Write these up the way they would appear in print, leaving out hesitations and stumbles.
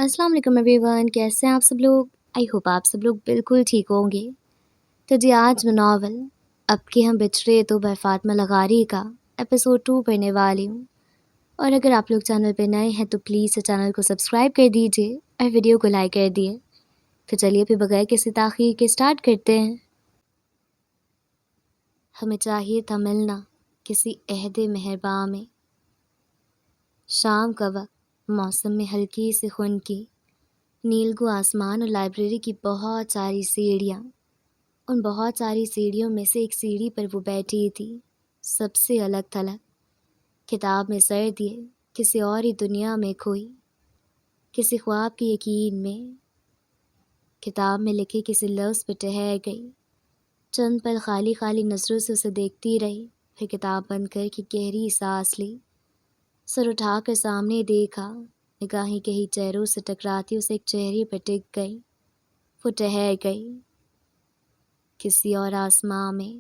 السلام علیکم every one, کیسے ہیں آپ سب لوگ؟ آئی ہوپ آپ سب لوگ بالکل ٹھیک ہوں گے۔ تو جی آج میں ناول اب کہ ہم بچھڑے تو بائی فاطمہ لغاری کا ایپیسوڈ 2 پڑھنے والی ہوں۔ اور اگر آپ لوگ چینل پہ نئے ہیں تو پلیز چینل کو سبسکرائب کر دیجیے اور ویڈیو کو لائک کر دیے۔ تو چلیے پھر بغیر کسی تاخیر کے سٹارٹ کرتے ہیں۔ ہمیں چاہیے تھا ملنا کسی عہد مہرباں میں، شام کا وقت، موسم میں ہلکی سی خنکی، نیلگو آسمان اور لائبریری کی بہت ساری سیڑھیاں۔ ان بہت ساری سیڑھیوں میں سے ایک سیڑھی پر وہ بیٹھی تھی، سب سے الگ تھلگ، کتاب میں سر دیے، کسی اور ہی دنیا میں کھوئی، کسی خواب کے یقین میں۔ کتاب میں لکھے کسی لفظ پہ ٹھہر گئی، چند پل خالی خالی نظروں سے اسے دیکھتی رہی، پھر کتاب بند کر کے گہری سانس لی، سر اٹھا کر سامنے دیکھا، نگاہیں کہیں چہروں سے ٹکراتی اسے ایک چہرے پر ٹک گئی۔ وہ ٹھہر گئی کسی اور آسماں میں۔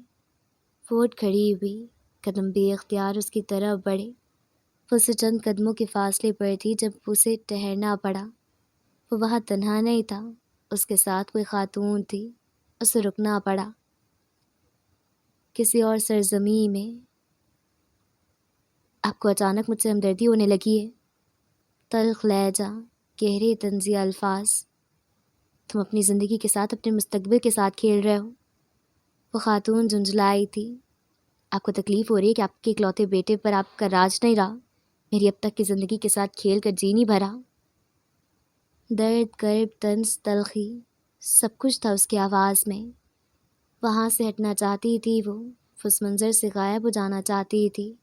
وہ اٹھ کھڑی ہوئی، قدم بے اختیار اس کی طرف بڑھے۔ وہ اسے چند قدموں کے فاصلے پر تھی جب اسے ٹھہرنا پڑا۔ وہ وہاں تنہا نہیں تھا، اس کے ساتھ کوئی خاتون تھی، اسے رکنا پڑا۔ کسی اور سرزمین میں۔ آپ کو اچانک مجھ سے ہمدردی ہونے لگی ہے۔ تلخ لہجہ، گہرے طنزی الفاظ۔ تم اپنی زندگی کے ساتھ اپنے مستقبل کے ساتھ کھیل رہے ہو۔ وہ خاتون جھنجھلائی تھی۔ آپ کو تکلیف ہو رہی ہے کہ آپ کے اکلوتے بیٹے پر آپ کا راج نہیں رہا، میری اب تک کی زندگی کے ساتھ کھیل کر جی نہیں بھرا۔ درد، کرب، طنز، تلخی، سب کچھ تھا اس کی آواز میں۔ وہاں سے ہٹنا چاہتی تھی وہ اس منظر سے غائب ہو جانا چاہتی تھی۔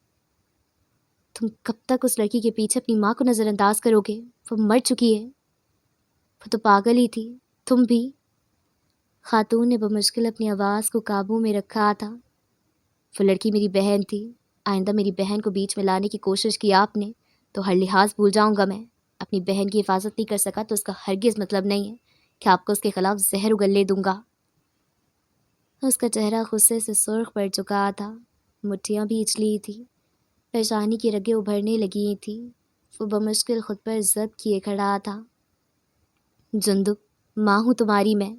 تم کب تک اس لڑکی کے پیچھے اپنی ماں کو نظر انداز کرو گے؟ وہ مر چکی ہے۔ وہ تو پاگل ہی تھی، تم بھی۔ خاتون نے بمشکل اپنی آواز کو قابو میں رکھا تھا۔ وہ لڑکی میری بہن تھی، آئندہ میری بہن کو بیچ میں لانے کی کوشش کی آپ نے تو ہر لحاظ بھول جاؤں گا میں۔ اپنی بہن کی حفاظت نہیں کر سکا تو اس کا ہرگز مطلب نہیں ہے کہ آپ کو اس کے خلاف زہر اگلنے دوں گا۔ اس کا چہرہ غصے سے سرخ پڑ چکا تھا، مٹھیاں بھیج لی تھی، پریشانی کی رگیں ابھرنے لگی تھیں۔ وہ بمشکل خود پر ضبط کیے کھڑا تھا۔ جندب، ماں ہوں تمہاری میں۔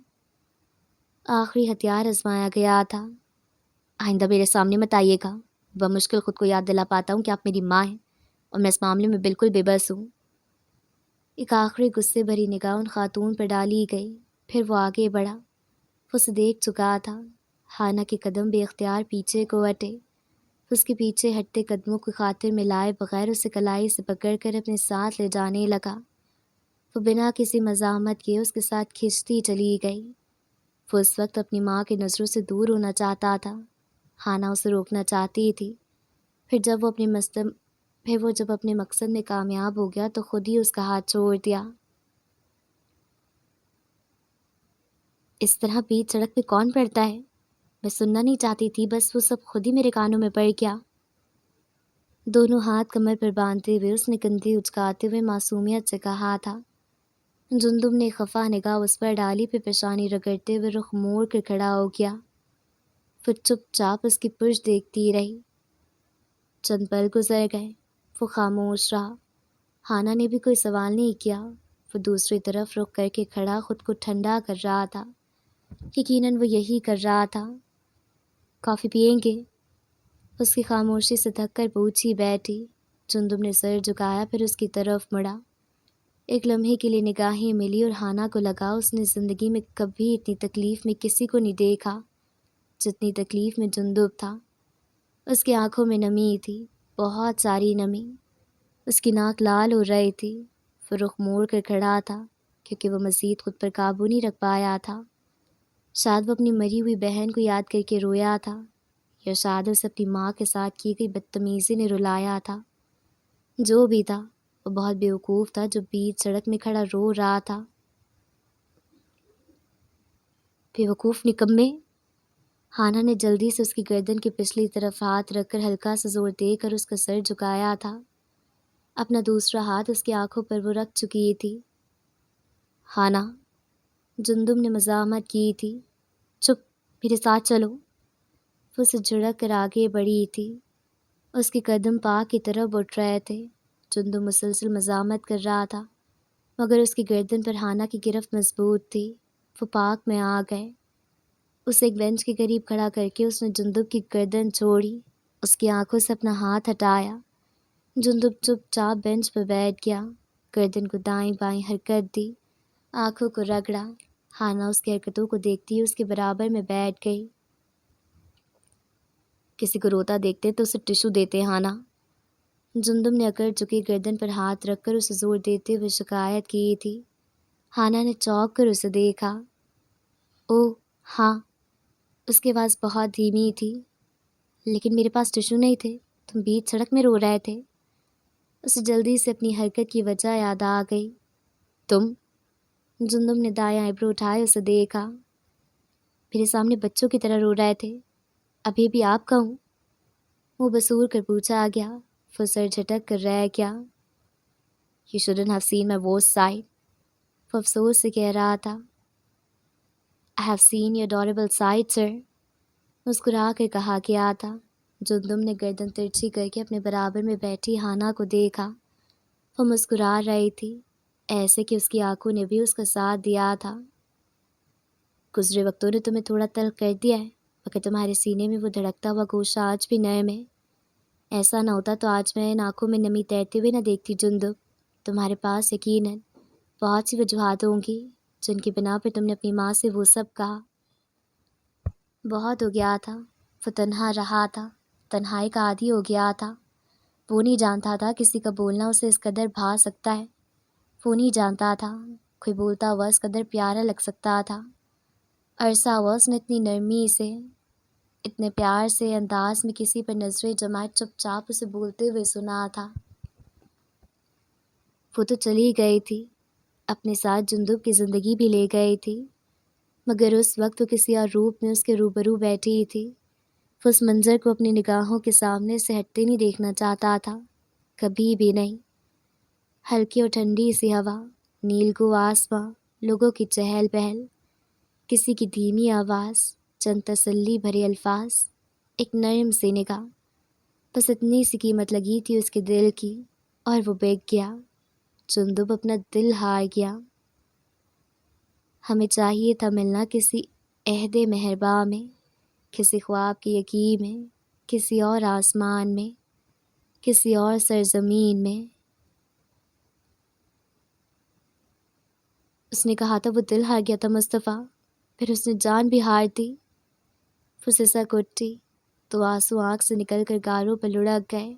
آخری ہتھیار آزمایا گیا تھا۔ آئندہ میرے سامنے مت آئیے گا۔ بمشکل خود کو یاد دلا پاتا ہوں کہ آپ میری ماں ہیں اور میں اس معاملے میں بالکل بے بس ہوں۔ ایک آخری غصے بھری نگاہ ان خاتون پر ڈالی گئی، پھر وہ آگے بڑھا۔ وہ اسے دیکھ چکا تھا۔ ہانا کے قدم بے اختیار پیچھے کو ہٹے۔ اس کے پیچھے ہٹتے قدموں کو خاطر میں لائے بغیر اسے کلائی سے پکڑ کر اپنے ساتھ لے جانے لگا۔ وہ بنا کسی مزاحمت کے اس کے ساتھ کھنچتی چلی گئی۔ وہ اس وقت اپنی ماں کی نظروں سے دور ہونا چاہتا تھا۔ ہانا اسے روکنا چاہتی تھی، پھر جب اپنے مقصد میں کامیاب ہو گیا تو خود ہی اس کا ہاتھ چھوڑ دیا۔ اس طرح بیچ سڑک پہ کون پڑتا ہے؟ میں سننا نہیں چاہتی تھی، بس وہ سب خود ہی میرے کانوں میں پڑ گیا۔ دونوں ہاتھ کمر پر باندھتے ہوئے اس نے کندھے اچکاتے ہوئے معصومیت سے کہا تھا۔ جندب نے خفا نگاہ اس پر ڈالی، پہ پیشانی رگڑتے ہوئے رخ موڑ کر کھڑا ہو گیا۔ پھر چپ چاپ اس کی پشت دیکھتی رہی۔ چند پل گزر گئے، وہ خاموش رہا۔ ہانا نے بھی کوئی سوال نہیں کیا۔ وہ دوسری طرف رخ کر کے کھڑا خود کو ٹھنڈا کر رہا تھا۔ یقیناً وہ یہی کر رہا تھا۔ کافی پئیں گے؟ اس کی خاموشی سے تھک کر پوچھی بیٹھی۔ جندب نے سر جھکایا، پھر اس کی طرف مڑا۔ ایک لمحے کے لیے نگاہیں ملی اور ہانا کو لگا اس نے زندگی میں کبھی اتنی تکلیف میں کسی کو نہیں دیکھا جتنی تکلیف میں جندب تھا۔ اس کی آنکھوں میں نمی تھی، بہت ساری نمی۔ اس کی ناک لال ہو رہی تھی۔ وہ رخ موڑ کر کھڑا تھا کیونکہ وہ مزید خود پر قابو نہیں رکھ پایا تھا۔ شاید وہ اپنی مری ہوئی بہن کو یاد کر کے رویا تھا، یا شاید اسے اپنی ماں کے ساتھ کی گئی بدتمیزی نے رلایا تھا۔ جو بھی تھا، وہ بہت بیوقوف تھا جو بیچ سڑک میں کھڑا رو رہا تھا۔ بیوقوف نکمے! ہانا نے جلدی سے اس کی گردن کی پچھلی طرف ہاتھ رکھ کر ہلکا سا زور دے کر اس کا سر جھکایا تھا۔ اپنا دوسرا ہاتھ اس کی آنکھوں پر وہ رکھ چکی تھی۔ ہانا، جندب نے مزاحمت کی تھی۔ چپ، میرے ساتھ چلو۔ وہ اسے جھڑک کر آگے بڑھی تھی۔ اس کے قدم پاک کی طرف اٹھ رہے تھے۔ جندب مسلسل مزاحمت کر رہا تھا۔ مگر اس کی گردن پر ہانا کی گرفت مضبوط تھی۔ وہ پارک میں آ گئے۔ اسے ایک بینچ کے قریب کھڑا کر کے اس نے جندب کی گردن چھوڑی، اس کی آنکھوں سے اپنا ہاتھ ہٹایا۔ جندب چپ چاپ بینچ پر بیٹھ گیا، گردن کو دائیں بائیں حرکت دی، آنکھوں کو رگڑا۔ ہانا اس کی حرکتوں کو دیکھتی ہوئی اس کے برابر میں بیٹھ گئی۔ کسی کو روتا دیکھتے تو اسے ٹشو دیتے ہانا۔ جندب نے اکڑ چکی گردن پر ہاتھ رکھ کر اسے زور دیتے ہوئے شکایت کی تھی۔ ہانا نے چونک کر اسے دیکھا۔ اوہ ہاں، اس کی آواز بہت دھیمی تھی۔ لیکن میرے پاس ٹشو نہیں تھے، تم بیچ سڑک میں رو رہے تھے۔ اسے جلدی سے اپنی حرکت کی وجہ یاد آ گئی۔ تم؟ جندب نے دائیں آئیبرو اٹھائے اسے دیکھا۔ میرے سامنے بچوں کی طرح رو رہے تھے، ابھی بھی آپ کا ہوں؟ وہ بسور کر پوچھا گیا۔ وہ سر جھٹک کر رہ گیا۔ You shouldn't have seen my worst side. وہ افسوس سے کہہ رہا تھا۔ I have seen your adorable side, sir. مسکرا کر کہا گیا تھا۔ جندب نے گردن ترچھی کر کے اپنے برابر میں بیٹھی ہانا کو دیکھا۔ وہ مسکرا رہی تھی، ایسے کہ اس کی آنکھوں نے بھی اس کا ساتھ دیا تھا۔ گزرے وقتوں نے تمہیں تھوڑا تلخ کر دیا ہے، مگر تمہارے سینے میں وہ دھڑکتا ہوا گوشہ آج بھی نرم ہے۔ ایسا نہ ہوتا تو آج میں ان آنکھوں میں نمی تیرتے ہوئے نہ دیکھتی جندب۔ تمہارے پاس یقیناً بہت سی وجوہات ہوں گی جن کی بنا پر تم نے اپنی ماں سے وہ سب کہا۔ بہت ہو گیا تھا، وہ تنہا رہا تھا، تنہائی کا عادی ہو گیا تھا۔ وہ نہیں جانتا تھا کسی کا بولنا اسے اس قدر بھا سکتا ہے۔ وہ نہیں جانتا تھا کوئی بولتا ہوا اس قدر پیارا لگ سکتا تھا۔ عرصہ ہوا اس نے اتنی نرمی سے، اتنے پیار سے انداز میں کسی پر نظریں جمائے چپ چاپ اسے بولتے ہوئے سنا تھا۔ وہ تو چلی گئی تھی، اپنے ساتھ جندب کی زندگی بھی لے گئی تھی، مگر اس وقت وہ کسی اور روپ میں اس کے روبرو بیٹھی تھی۔ وہ اس منظر کو اپنی نگاہوں کے سامنے سے ہٹتے نہیں دیکھنا چاہتا تھا، کبھی بھی نہیں۔ ہلکی اور ٹھنڈی سی ہوا، نیلگو آسماں، لوگوں کی چہل پہل، کسی کی دھیمی آواز، چند تسلی بھرے الفاظ، ایک نرم سی نگاہ، بس اتنی سی قیمت لگی تھی اس کے دل کی، اور وہ بک گیا۔ جندب اپنا دل ہار گیا۔ ہمیں چاہیے تھا ملنا کسی عہد مہرباں میں، کسی خواب کی یقین میں، کسی اور آسمان میں، کسی اور سرزمین میں۔ اس نے کہا تھا وہ دل ہار گیا تھا مصطفیٰ، پھر اس نے جان بھی ہار دی۔ وہ سسک اٹھی تو آنسو آنکھ سے نکل کر گاروں پر لڑک گئے۔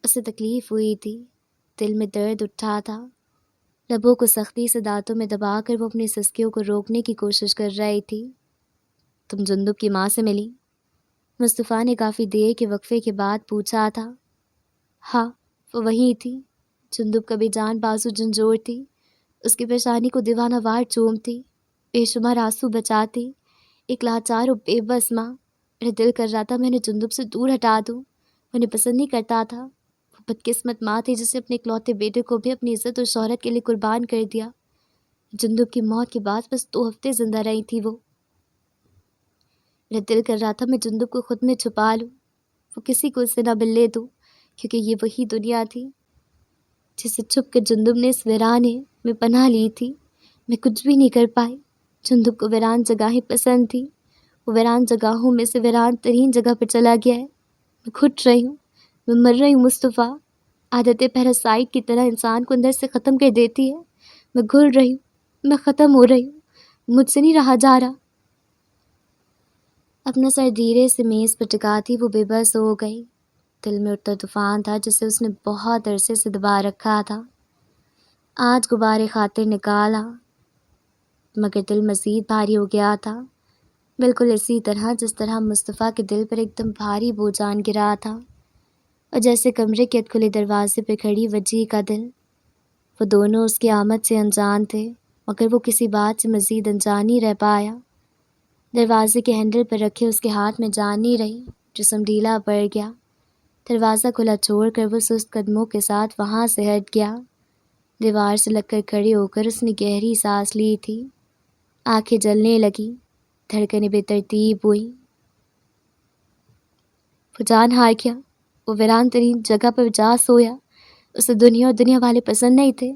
اسے تکلیف ہوئی تھی، دل میں درد اٹھا تھا۔ لبوں کو سختی سے دانتوں میں دبا کر وہ اپنی سسکیوں کو روکنے کی کوشش کر رہی تھی۔ تم جندب کی ماں سے ملی؟ مصطفیٰ نے کافی دیر کے وقفے کے بعد پوچھا تھا۔ ہاں، وہ وہیں تھی۔ جندب کا بے جان بازو جھنجھوڑ تھی، اس کی پیشانی کو دیوانہ وار چومتی، بے شمار آنسو بچاتی، ایک لاچار و بے بس ماں۔ میرا دل کر رہا تھا میں نے جندب سے دور ہٹا دوں، وہ انہیں پسند نہیں کرتا تھا۔ وہ بدقسمت ماں تھی جس نے اپنے اکلوتے بیٹے کو بھی اپنی عزت اور شہرت کے لیے قربان کر دیا۔ جندب کی موت کے بعد بس 2 ہفتے زندہ رہی تھی وہ۔ میرا دل کر رہا تھا میں جندب کو خود میں چھپا لوں، وہ کسی کو اس سے نہ ملنے دوں، کیونکہ یہ وہی دنیا تھی جسے چھپ کر جندب نے اس ویرانے میں پناہ لی تھی۔ میں کچھ بھی نہیں کر پائی۔ جندب کو ویران جگہیں پسند تھی، وہ ویران جگہوں میں سے ویران ترین جگہ پر چلا گیا ہے۔ میں گھٹ رہی ہوں، میں مر رہی ہوں مصطفیٰ۔ عادت پیراسائٹ کی طرح انسان کو اندر سے ختم کر دیتی ہے۔ میں گھل رہی ہوں، میں ختم ہو رہی ہوں، مجھ سے نہیں رہا جا رہا۔ اپنا سر دھیرے سے میز پر ٹکاتی وہ بے بس ہو گئی۔ دل میں اٹھتا طوفان تھا جسے اس نے بہت عرصے سے دبا رکھا تھا، آج غبارِ خاطر نکالا، مگر دل مزید بھاری ہو گیا تھا، بالکل اسی طرح جس طرح مصطفیٰ کے دل پر ایک دم بھاری بوجھان گرا تھا، اور جیسے کمرے کے کھلے دروازے پہ کھڑی وجیح کا دل۔ وہ دونوں اس کی آمد سے انجان تھے، مگر وہ کسی بات سے مزید انجان ہی رہ پایا۔ دروازے کے ہینڈل پر رکھے اس کے ہاتھ میں جان نہیں رہی، جسم ڈھیلا پڑ گیا۔ دروازہ کھلا چھوڑ کر وہ سست قدموں کے ساتھ وہاں سے ہٹ گیا۔ دیوار سے لگ کر کھڑے ہو کر اس نے گہری سانس لی تھی، آنکھیں جلنے لگیں، دھڑکنیں بے ترتیب ہوئیں۔ وہ جان ہار گیا، وہ ویران ترین جگہ پر جا سویا۔ اسے دنیا اور دنیا والے پسند نہیں تھے،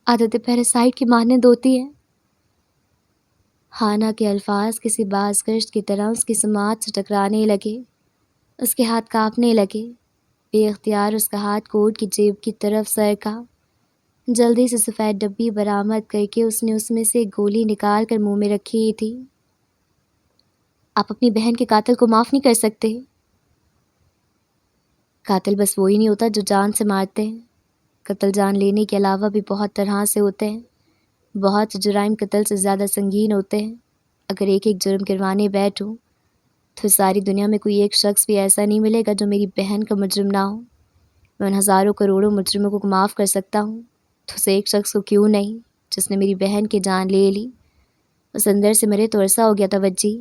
عادتیں پیراسائٹ کی مانند ہوتی ہیں۔ ہانا کے الفاظ کسی باز گشت کی طرح اس کی سماعت سے ٹکرانے لگے۔ اس کے ہاتھ کانپنے لگے۔ بے اختیار اس کا ہاتھ کوٹ کی جیب کی طرف سرکا۔ جلدی سے سفید ڈبی برآمد کر کے اس نے اس میں سے ایک گولی نکال کر منہ میں رکھی تھی۔ آپ اپنی بہن کے قاتل کو معاف نہیں کر سکتے؟ قاتل بس وہی نہیں ہوتا جو جان سے مارتے ہیں۔ قتل جان لینے کے علاوہ بھی بہت طرح سے ہوتے ہیں۔ بہت سے جرائم قتل سے زیادہ سنگین ہوتے ہیں۔ اگر ایک ایک جرم گروانے بیٹھوں تو ساری دنیا میں کوئی ایک شخص بھی ایسا نہیں ملے گا جو میری بہن کا مجرم نہ ہو۔ میں ان ہزاروں کروڑوں مجرموں کو معاف کر سکتا ہوں تو اس ایک شخص کو کیوں نہیں جس نے میری بہن کی جان لے لی۔ اس اندر سے مرے تو عرصہ ہو گیا تھا وجی۔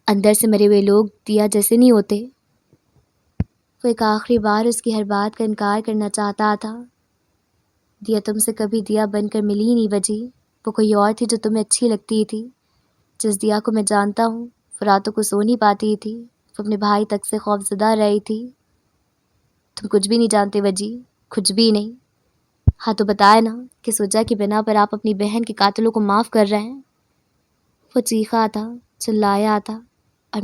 اندر سے مرے ہوئے لوگ دیا جیسے نہیں ہوتے۔ وہ ایک آخری بار اس کی ہر بات کا انکار کرنا چاہتا تھا۔ دیا تم سے کبھی دیا بن کر ملی نہیں وجی۔ وہ کوئی اور تھی جو تمہیں اچھی لگتی تھی۔ جس دیا کو میں جانتا ہوں وہ راتوں کو سو نہیں پاتی تھی۔ وہ اپنے بھائی تک سے خوف زدہ رہی تھی۔ تم کچھ بھی نہیں جانتے وجی، کچھ بھی نہیں۔ ہاں تو بتائے نا کس وجہ کی بنا پر آپ اپنی بہن کے قاتلوں کو معاف کر رہے ہیں؟ وہ چیخا تھا، چلایا تھا، اور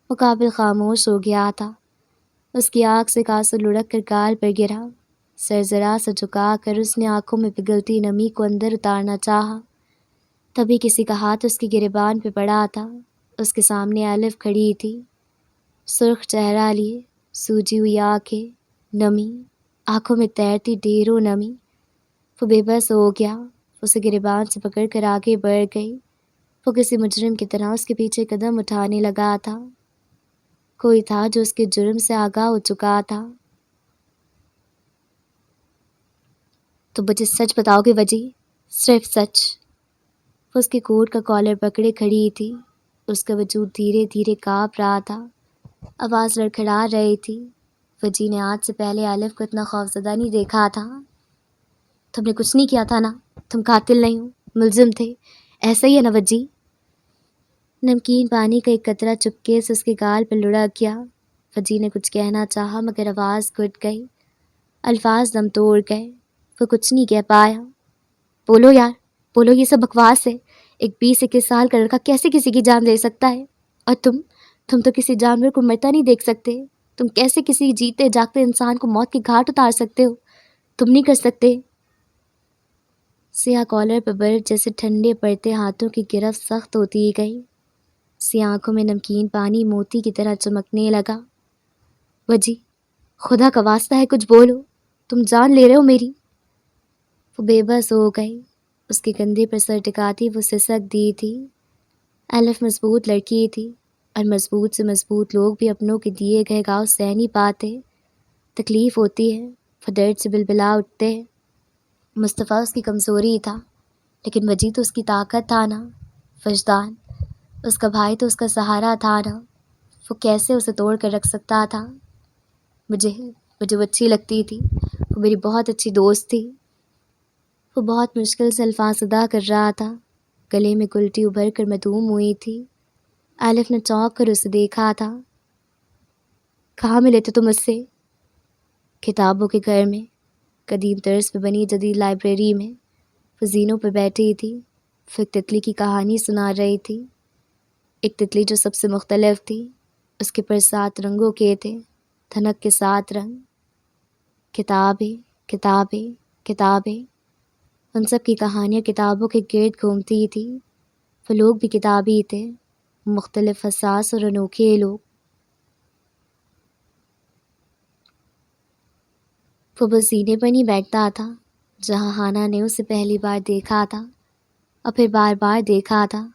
مقابل خاموش ہو گیا تھا۔ اس کی آنکھ سے ایک آنسو لڑک کر گال پر گرا۔ سر ذرا سا جھکا کر اس نے آنکھوں میں پگھلتی نمی کو اندر اتارنا چاہا۔ تبھی کسی کا ہاتھ اس کی گریبان پہ پڑا تھا۔ اس کے سامنے الف کھڑی تھی، سرخ چہرہ لیے، سوجی ہوئی آنکھیں، نمی آنکھوں میں تیرتی ڈھیروں نمی۔ وہ بے بس ہو گیا۔ اسے گریبان سے پکڑ کر آگے بڑھ گئی۔ وہ کسی مجرم کی طرح اس کے پیچھے قدم اٹھانے لگا تھا۔ کوئی تھا جو اس کے جرم سے آگاہ ہو چکا تھا۔ تو مجھے سچ بتاؤ گے وجی، صرف سچ؟ وہ اس کے کوٹ کا کالر پکڑے کھڑی تھی۔ اس کا وجود دھیرے دھیرے کانپ رہا تھا۔ آواز لڑکھڑا رہی تھی۔ وجی نے آج سے پہلے الف کو اتنا خوفزدہ نہیں دیکھا تھا۔ تم نے کچھ نہیں کیا تھا نا؟ تم قاتل نہیں ہو، ملزم تھے، ایسا ہی ہے نا وجی؟ نمکین پانی کا ایک قطرہ چپکے سے اس کے گال پہ لڑک گیا۔ وجی نے کچھ کہنا چاہا مگر آواز گھٹ گئی، الفاظ دم توڑ گئے۔ وہ کچھ نہیں کہہ پایا۔ بولو یار، بولو، یہ سب بکواس ہے۔ ایک 20-21 سال کا لڑکا کیسے کسی کی جان لے سکتا ہے؟ اور تم تو کسی جانور کو مرتا نہیں دیکھ سکتے۔ تم کیسے کسی جیتے جاگتے انسان کو موت کے گھاٹ اتار سکتے ہو؟ تم نہیں کر سکتے۔ سیاہ کالر پہ برف جیسے ٹھنڈے پڑتے ہاتھوں کی گرفت سخت ہوتی گئی۔ سیاہ آنکھوں میں نمکین پانی موتی کی طرح چمکنے لگا۔ وجی، خدا کا واسطہ ہے کچھ بولو، تم جان لے رہے ہو میری؟ وہ بے بس ہو گئی۔ اس کے کندھے پر سر ٹکاتی وہ سسک دی تھی۔ الف مضبوط لڑکی تھی، اور مضبوط سے مضبوط لوگ بھی اپنوں کے دیے گئے گاؤں سہ نہیں پاتے۔ تکلیف ہوتی ہے، وہ درد سے بلبلا اٹھتے۔ مصطفیٰ اس کی کمزوری تھا، لیکن وجی تو اس کی طاقت تھا نا۔ وجدان، اس کا بھائی تو اس کا سہارا تھا نا۔ وہ کیسے اسے توڑ کر رکھ سکتا تھا؟ مجھے وہ اچھی لگتی تھی، وہ میری بہت اچھی دوست تھی۔ وہ بہت مشکل سے الفاظ ادا کر رہا تھا، گلے میں کلٹی ابھر کر معدوم ہوئی تھی۔ الف نے چونک کر اسے دیکھا تھا۔ کہاں ملے تھے تم اس سے؟ کتابوں کے گھر میں، قدیم طرز پہ بنی جدید لائبریری میں۔ وہ زینوں پہ بیٹھی تھی، وہ ایک تتلی کی کہانی سنا رہی تھی۔ ایک تتلی جو سب سے مختلف تھی۔ اس کے پر 7 رنگوں کے تھے، دھنک کے 7 رنگ۔ کتابیں، کتابیں، کتابیں، ان سب کی کہانیاں کتابوں کے گرد گھومتی تھی۔ وہ لوگ بھی کتابی تھے، مختلف حساس اور انوکھے لوگ۔ وہ بس سینے پر نہیں بیٹھتا تھا جہاں ہانا نے اسے پہلی بار دیکھا تھا اور پھر بار بار دیکھا تھا۔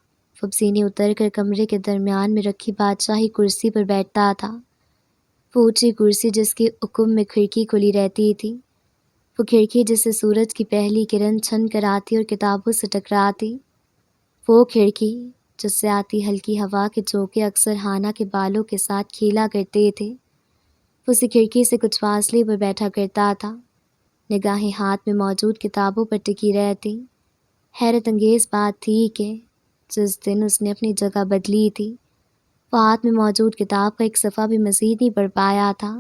وہ سینے اتر کر کمرے کے درمیان میں رکھی بادشاہی کرسی پر بیٹھتا تھا۔ وہ اونچی کرسی جس کی عقب میں کھڑکی کھلی رہتی تھی، وہ کھڑکی جس سے سورج کی پہلی کرن چھن کر آتی اور کتابوں سے ٹکراتی، وہ کھڑکی جس سے آتی ہلکی ہوا کے جھونکے اکثر ہانا کے بالوں کے ساتھ کھیلا کرتے تھے۔ وہ اسی کھڑکی سے کچھ فاصلے پر بیٹھا کرتا تھا، نگاہیں ہاتھ میں موجود کتابوں پر ٹکی رہتی۔ حیرت انگیز بات تھی کہ جس دن اس نے اپنی جگہ بدلی تھی، وہ ہاتھ میں موجود کتاب کا ایک صفحہ بھی مزید نہیں پڑھ پایا تھا۔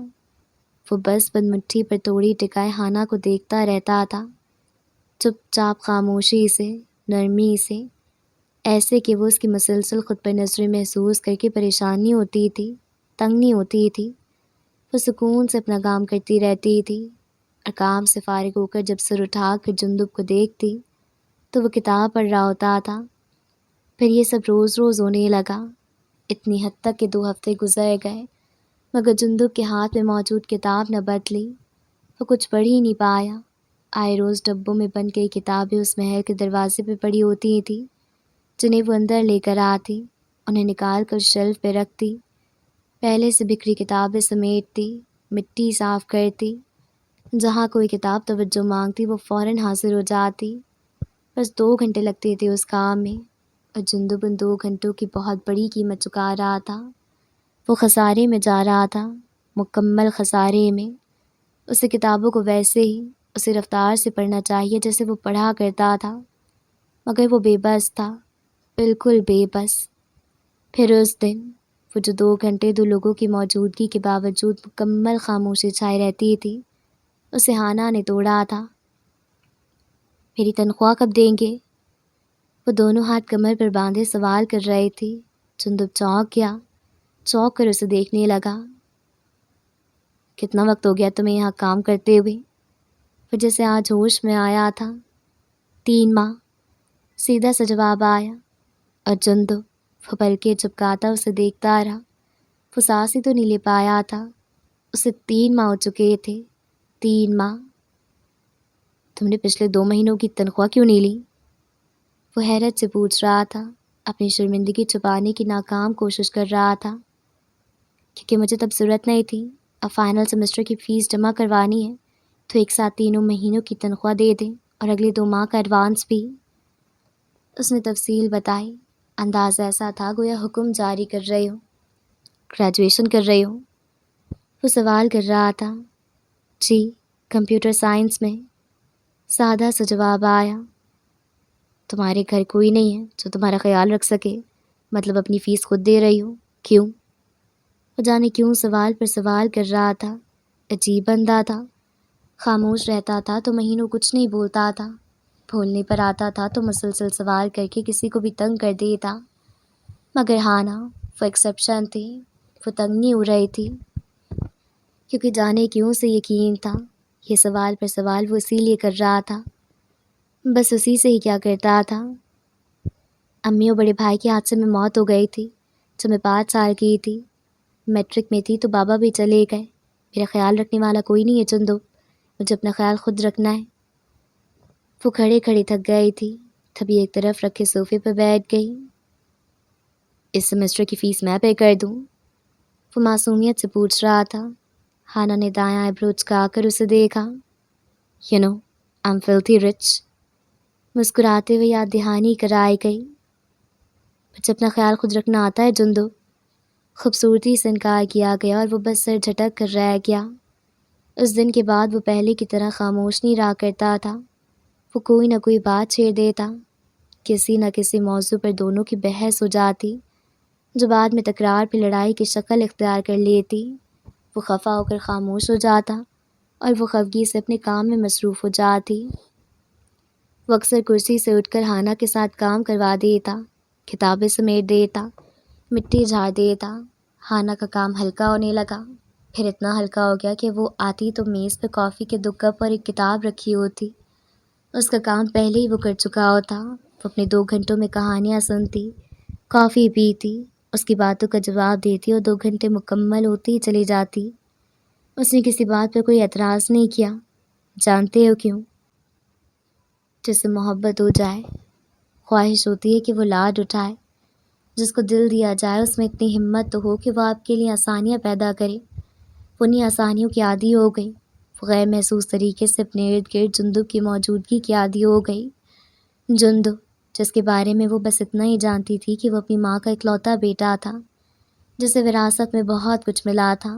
وہ بس بند مٹھی پر توڑی ٹکائے ہانا کو دیکھتا رہتا تھا، چپ چاپ خاموشی سے، نرمی سے، ایسے کہ وہ اس کی مسلسل خود پر نظریں محسوس کر کے پریشانی ہوتی تھی، تنگ نہیں ہوتی تھی۔ وہ سکون سے اپنا کام کرتی رہتی تھی، اور کام سے فارغ ہو کر جب سر اٹھا کر جندب کو دیکھتی تو وہ کتاب پڑھ رہا ہوتا تھا۔ پھر یہ سب روز روز ہونے لگا، اتنی حد تک کہ 2 ہفتے گزر گئے، مگر جندب کے ہاتھ میں موجود کتاب نہ بدلی۔ وہ کچھ پڑھ ہی نہیں پایا۔ آئے روز ڈبوں میں بند کئی کتابیں اس محل کے دروازے پہ پڑی ہوتی تھیں، جنہیں وہ اندر لے کر آتی، انہیں نکال کر شیلف پہ رکھتی، پہلے سے بکھری کتابیں سمیٹتی، مٹی صاف کرتی، جہاں کوئی کتاب توجہ مانگتی وہ فوراً حاضر ہو جاتی۔ بس 2 گھنٹے لگتے تھے اس کام میں، اور جندب ان 2 گھنٹوں کی بہت بڑی قیمت چکا رہا تھا۔ وہ خسارے میں جا رہا تھا، مکمل خسارے میں۔ اسے کتابوں کو ویسے ہی اسی رفتار سے پڑھنا چاہیے جیسے وہ پڑھا کرتا تھا، مگر وہ بے بس تھا، بالکل بے بس۔ پھر اس دن وہ جو 2 گھنٹے 2 لوگوں کی موجودگی کے باوجود مکمل خاموشی چھائے رہتی تھی، اسے ہانا نے توڑا تھا۔ میری تنخواہ کب دیں گے؟ وہ دونوں ہاتھ کمر پر باندھے سوال کر رہی تھی۔ جندب چونک گیا، چونک کر اسے دیکھنے لگا۔ کتنا وقت ہو گیا تمہیں یہاں کام کرتے ہوئے؟ وہ جیسے آج ہوش میں آیا تھا۔ 3 ماہ، سیدھا سا جواب آیا، اور جندب وہ پلکیں چپکاتا اسے دیکھتا رہا۔ وہ سانس ہی تو نہیں لے پایا تھا۔ اسے 3 ماہ ہو چکے تھے، 3 ماہ۔ تم نے پچھلے 2 مہینوں کی تنخواہ کیوں نہیں لی؟ وہ حیرت سے پوچھ رہا تھا، اپنی شرمندگی چھپانے کی ناکام کوشش کر رہا تھا۔ کیونکہ مجھے تب ضرورت نہیں تھی، اب فائنل سیمسٹر کی فیس جمع کروانی ہے، تو ایک ساتھ 3 مہینوں کی تنخواہ دے دیں، اور اگلے 2 ماہ کا ایڈوانس بھی۔ اس نے تفصیل بتائی، انداز ایسا تھا گویا حکم جاری کر رہے ہو۔ گریجویشن کر رہے ہو؟ وہ سوال کر رہا تھا۔ جی، کمپیوٹر سائنس میں، سادہ سا جواب آیا۔ تمہارے گھر کوئی نہیں ہے جو تمہارا خیال رکھ سکے؟ مطلب اپنی فیس خود دے رہی ہو؟ کیوں؟ وہ جانے کیوں سوال پر سوال کر رہا تھا۔ عجیب بندہ تھا، خاموش رہتا تھا تو مہینوں کچھ نہیں بولتا تھا، بھولنے پر آتا تھا تو مسلسل سوال کر کے کسی کو بھی تنگ کر دیتا۔ مگر ہانا وہ ایکسیپشن تھی، وہ تنگ نہیں ہو رہی تھی، کیونکہ جانے کیوں سے یقین تھا یہ سوال پر سوال وہ اسی لیے کر رہا تھا، بس اسی سے ہی کیا کرتا تھا۔ امی اور بڑے بھائی کے حادثے میں موت ہو گئی تھی جب میں 5 سال کی تھی، میٹرک میں تھی تو بابا بھی چلے گئے، میرا خیال رکھنے والا کوئی نہیں ہے جندب، مجھے اپنا خیال خود رکھنا ہے۔ وہ کھڑے کھڑے تھک گئی تھی، تبھی ایک طرف رکھے صوفے پر بیٹھ گئی۔ اس سیمسٹر کی فیس میں پے کر دوں؟ وہ معصومیت سے پوچھ رہا تھا۔ ہانا نے دایاں آئیبرو چکا کر اسے دیکھا۔ You know, I am filthy rich, مسکراتے ہوئے یاد دہانی کرائی گئی۔ مجھے اپنا خیال خود رکھنا آتا ہے جندب، خوبصورتی سے انکار کیا گیا، اور وہ بس سر جھٹک کر رہ گیا۔ اس دن کے بعد وہ پہلے کی طرح خاموش نہیں رہا کرتا تھا، وہ کوئی نہ کوئی بات چھیڑ دیتا، کسی نہ کسی موضوع پر دونوں کی بحث ہو جاتی، جو بعد میں تکرار پہ لڑائی کی شکل اختیار کر لیتی۔ وہ خفا ہو کر خاموش ہو جاتا، اور وہ خفگی سے اپنے کام میں مصروف ہو جاتی۔ وہ اکثر کرسی سے اٹھ کر ہانا کے ساتھ کام کروا دیتا، کتابیں سمیٹ دیتا، مٹی جھاڑ دیتا۔ ہانا کا کام ہلکا ہونے لگا، پھر اتنا ہلکا ہو گیا کہ وہ آتی تو میز پہ کافی کے 2 کپ اور ایک کتاب رکھی ہوتی، اس کا کام پہلے ہی وہ کر چکا ہوتا۔ وہ اپنے 2 گھنٹوں میں کہانیاں سنتی، کافی پیتی، اس کی باتوں کا جواب دیتی، اور 2 گھنٹے مکمل ہوتی ہی چلی جاتی۔ اس نے کسی بات پر کوئی اعتراض نہیں کیا۔ جانتے ہو کیوں؟ جس سے محبت ہو جائے، خواہش ہوتی ہے کہ وہ لاڈ اٹھائے، جس کو دل دیا جائے اس میں اتنی ہمت تو ہو کہ وہ آپ کے لیے آسانیاں پیدا کرے۔ وہ انہیں آسانیوں کی عادی ہو گئی، وہ غیر محسوس طریقے سے اپنے ارد گرد جندب کی موجودگی کی عادی ہو گئی۔ جندب جس کے بارے میں وہ بس اتنا ہی جانتی تھی کہ وہ اپنی ماں کا اکلوتا بیٹا تھا، جسے وراثت میں بہت کچھ ملا تھا۔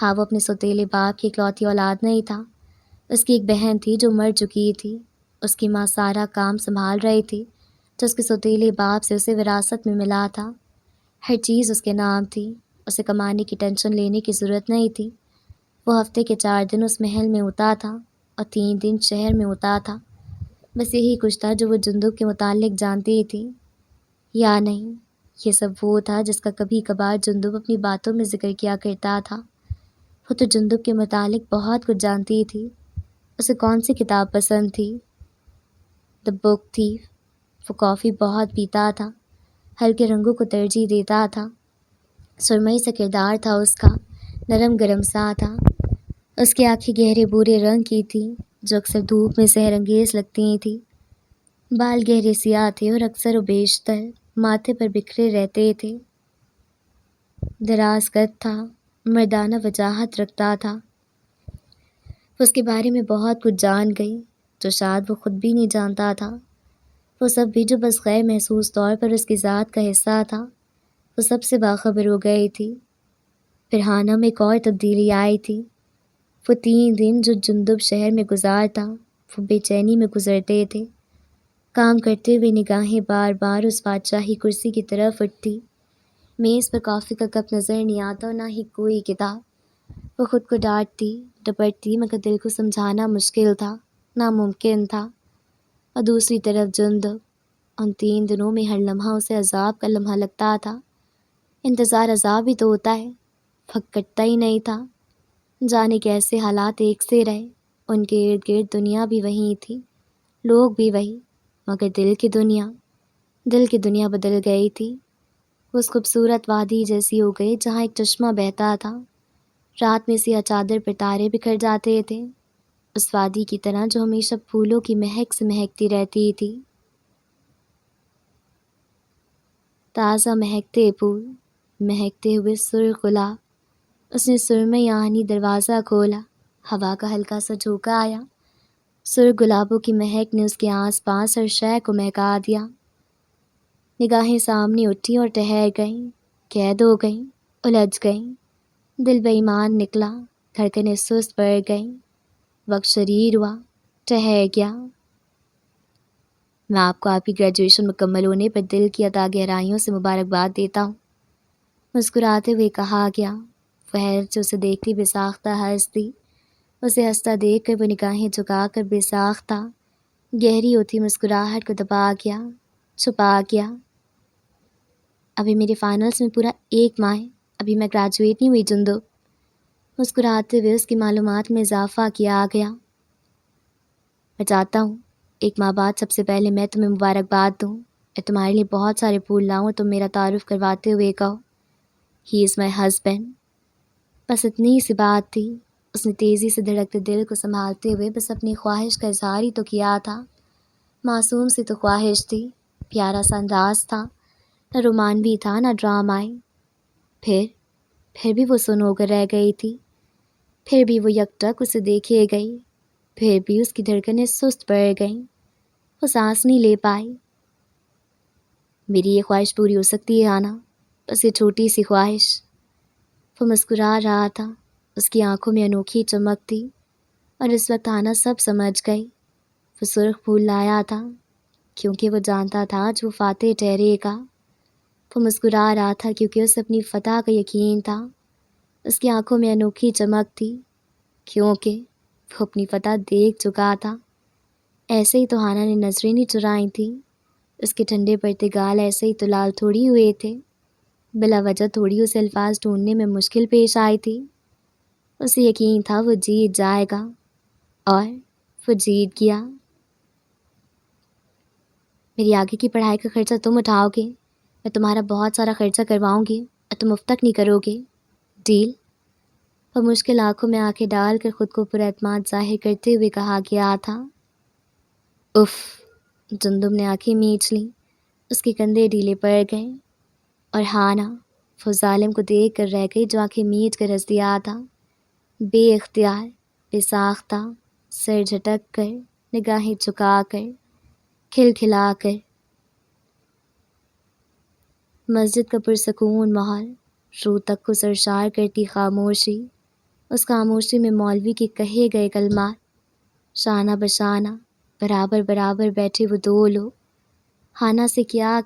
ہاں، وہ اپنے سوتیلے باپ کی اکلوتی اولاد نہیں تھا، اس کی ایک بہن تھی جو مر چکی تھی، اس کی ماں سارا کام سنبھال رہی تھی جو اس کے سوتیلے باپ سے اسے وراثت میں ملا تھا۔ ہر چیز اس کے نام تھی، اسے کمانے کی ٹینشن لینے کی ضرورت نہیں تھی، وہ ہفتے کے 4 دن اس محل میں ہوتا تھا اور 3 دن شہر میں ہوتا تھا۔ بس یہی کچھ تھا جو وہ جندب کے متعلق جانتی تھی، یا نہیں یہ سب وہ تھا جس کا کبھی کبھار جندب اپنی باتوں میں ذکر کیا کرتا تھا۔ وہ تو جندب کے متعلق بہت کچھ جانتی تھی۔ اسے کون سی کتاب پسند تھی؟ دا بک تھیف۔ وہ کافی بہت پیتا تھا، ہلکے رنگوں کو ترجیح دیتا تھا۔ سرمئی سا کردار تھا اس کا، نرم گرم سا تھا۔ اس کی آنکھیں گہرے بھورے رنگ کی تھیں جو اکثر دھوپ میں سحر انگیز لگتی تھیں۔ بال گہرے سیاہ تھے اور اکثر و بیشتر ماتھے پر بکھرے رہتے تھے۔ دراز قد تھا، مردانہ وجاہت رکھتا تھا۔ وہ اس کے بارے میں بہت کچھ جان گئی جو شاید وہ خود بھی نہیں جانتا تھا۔ وہ سب بھی جو بس غیر محسوس طور پر اس کی ذات کا حصہ تھا، وہ سب سے باخبر ہو گئی تھی۔ پھر ہانہ میں ایک اور تبدیلی آئی تھی۔ وہ 3 دن جو جندب شہر میں گزارتا وہ بے چینی میں گزرتے تھے۔ کام کرتے ہوئے نگاہیں بار بار اس بادشاہی کرسی کی طرف اٹھتی۔ میز پر کافی کا کپ نظر نہیں آتا اور نہ ہی کوئی کتاب۔ وہ خود کو ڈانٹتی ڈپٹتی مگر دل کو سمجھانا مشکل تھا، ناممکن تھا۔ اور دوسری طرف جندب، ان 3 دنوں میں ہر لمحہ اسے عذاب کا لمحہ لگتا تھا۔ انتظار عذاب ہی تو ہوتا ہے، وقت کٹتا ہی نہیں تھا۔ جانے کیسے حالات ایک سے رہے، ان کے ارد گرد دنیا بھی وہی تھی، لوگ بھی وہی، مگر دل کی دنیا بدل گئی تھی۔ وہ اس خوبصورت وادی جیسی ہو گئی جہاں ایک چشمہ بہتا تھا، رات میں سیاہ چادر پر تارے بکھر جاتے تھے، اس وادی کی طرح جو ہمیشہ پھولوں کی مہک سے مہکتی رہتی تھی۔ تازہ مہکتے پھول، مہکتے ہوئے سرخ گلاب۔ اس نے سرمئی آہنی دروازہ کھولا، ہوا کا ہلکا سا جھونکا آیا، سرخ گلابوں کی مہک نے اس کے آس پاس ہر شے کو مہکا دیا۔ نگاہیں سامنے اٹھی اور ٹھہر گئیں، قید ہو گئیں، الجھ گئیں۔ دل بے ایمان نکلا، دھڑکنیں سست پڑ گئیں، وقت شریر ہوا، ٹھہر گیا۔ میں آپ کو آپ کی گریجویشن مکمل ہونے پر دل کی عطا گہرائیوں سے مبارکباد دیتا ہوں، مسکراتے ہوئے کہا گیا۔ وہ حیرت سے اسے دیکھتی بے ساختہ ہنستی، اسے ہنستا دیکھ کر وہ نگاہیں جھکا کر بے ساختہ گہری ہوتی مسکراہٹ کو دبا گیا، چھپا گیا۔ ابھی میرے فائنلز میں پورا 1 ماہ ہے، ابھی میں گریجویٹ نہیں ہوئی جندب۔ مسکراتے ہوئے اس کی معلومات میں اضافہ کیا گیا۔ میں چاہتا ہوں 1 ماہ بعد سب سے پہلے میں تمہیں مبارکباد دوں، میں تمہارے لیے بہت سارے پھول لاؤں اور تم میرا تعارف کرواتے ہوئے کہو ہی از مائی ہسبینڈ۔ بس اتنی سی بات تھی۔ اس نے تیزی سے دھڑکتے دل کو سنبھالتے ہوئے بس اپنی خواہش کا اظہار ہی تو کیا تھا۔ معصوم سی تو خواہش تھی، پیارا سا انداز تھا، نہ رومانوی تھا نہ ڈرامائی۔ پھر بھی وہ سن ہو کر رہ گئی تھی، پھر بھی وہ یکٹک اسے دیکھے گئی، پھر بھی اس کی دھڑکنیں سست پڑ گئیں، وہ سانس نہیں لے پائی۔ میری یہ خواہش پوری ہو سکتی ہے آنا، بس یہ چھوٹی سی خواہش۔ وہ مسکرا رہا تھا، اس کی آنکھوں میں انوکھی چمک تھی، اور اس وقت آنا سب سمجھ گئی۔ وہ سرخ پھول لایا تھا کیونکہ وہ جانتا تھا جو فاتح ٹھہرے گا۔ وہ مسکرا رہا تھا کیونکہ اسے اپنی فتح کا یقین تھا۔ اس کی آنکھوں میں انوکھی چمک تھی کیونکہ وہ اپنی فتح دیکھ چکا تھا۔ ایسے ہی تو ہانا نے نظریں نہیں چرائیں تھیں، اس کے ٹھنڈے پڑتے گال ایسے ہی تو لال تھوڑی ہوئے تھے، بلا وجہ تھوڑی اسے الفاظ ڈھونڈنے میں مشکل پیش آئی تھی۔ اسے یقین تھا وہ جیت جائے گا، اور وہ جیت گیا۔ میری آگے کی پڑھائی کا خرچہ تم اٹھاؤ گے، میں تمہارا بہت سارا خرچہ کرواؤں گی اور تم مفت تک نہیں کرو گے، ڈیل؟ وہ مشکل آنکھوں میں آنکھیں ڈال کر خود کو پر اعتماد ظاہر کرتے ہوئے کہا گیا تھا۔ اف! جندب نے آنکھیں میچ لیں، اس کے کندھے ڈھیلے پڑ گئے، اور ہانا وہ ظالم کو دیکھ کر رہ گئی جو آنکھیں میچ کر ہنس دیا تھا، بے اختیار، بے ساختہ، سر جھٹک کر، نگاہیں جھکا کر، کھلکھلا کر۔ مسجد کا پرسکون ماحول، روح تک کو سرشار کرتی خاموشی، اس خاموشی میں مولوی کے کہے گئے کلمات، شانہ بشانہ، برابر برابر بیٹھے وہ 2 لوگ۔ ہانا سے کیا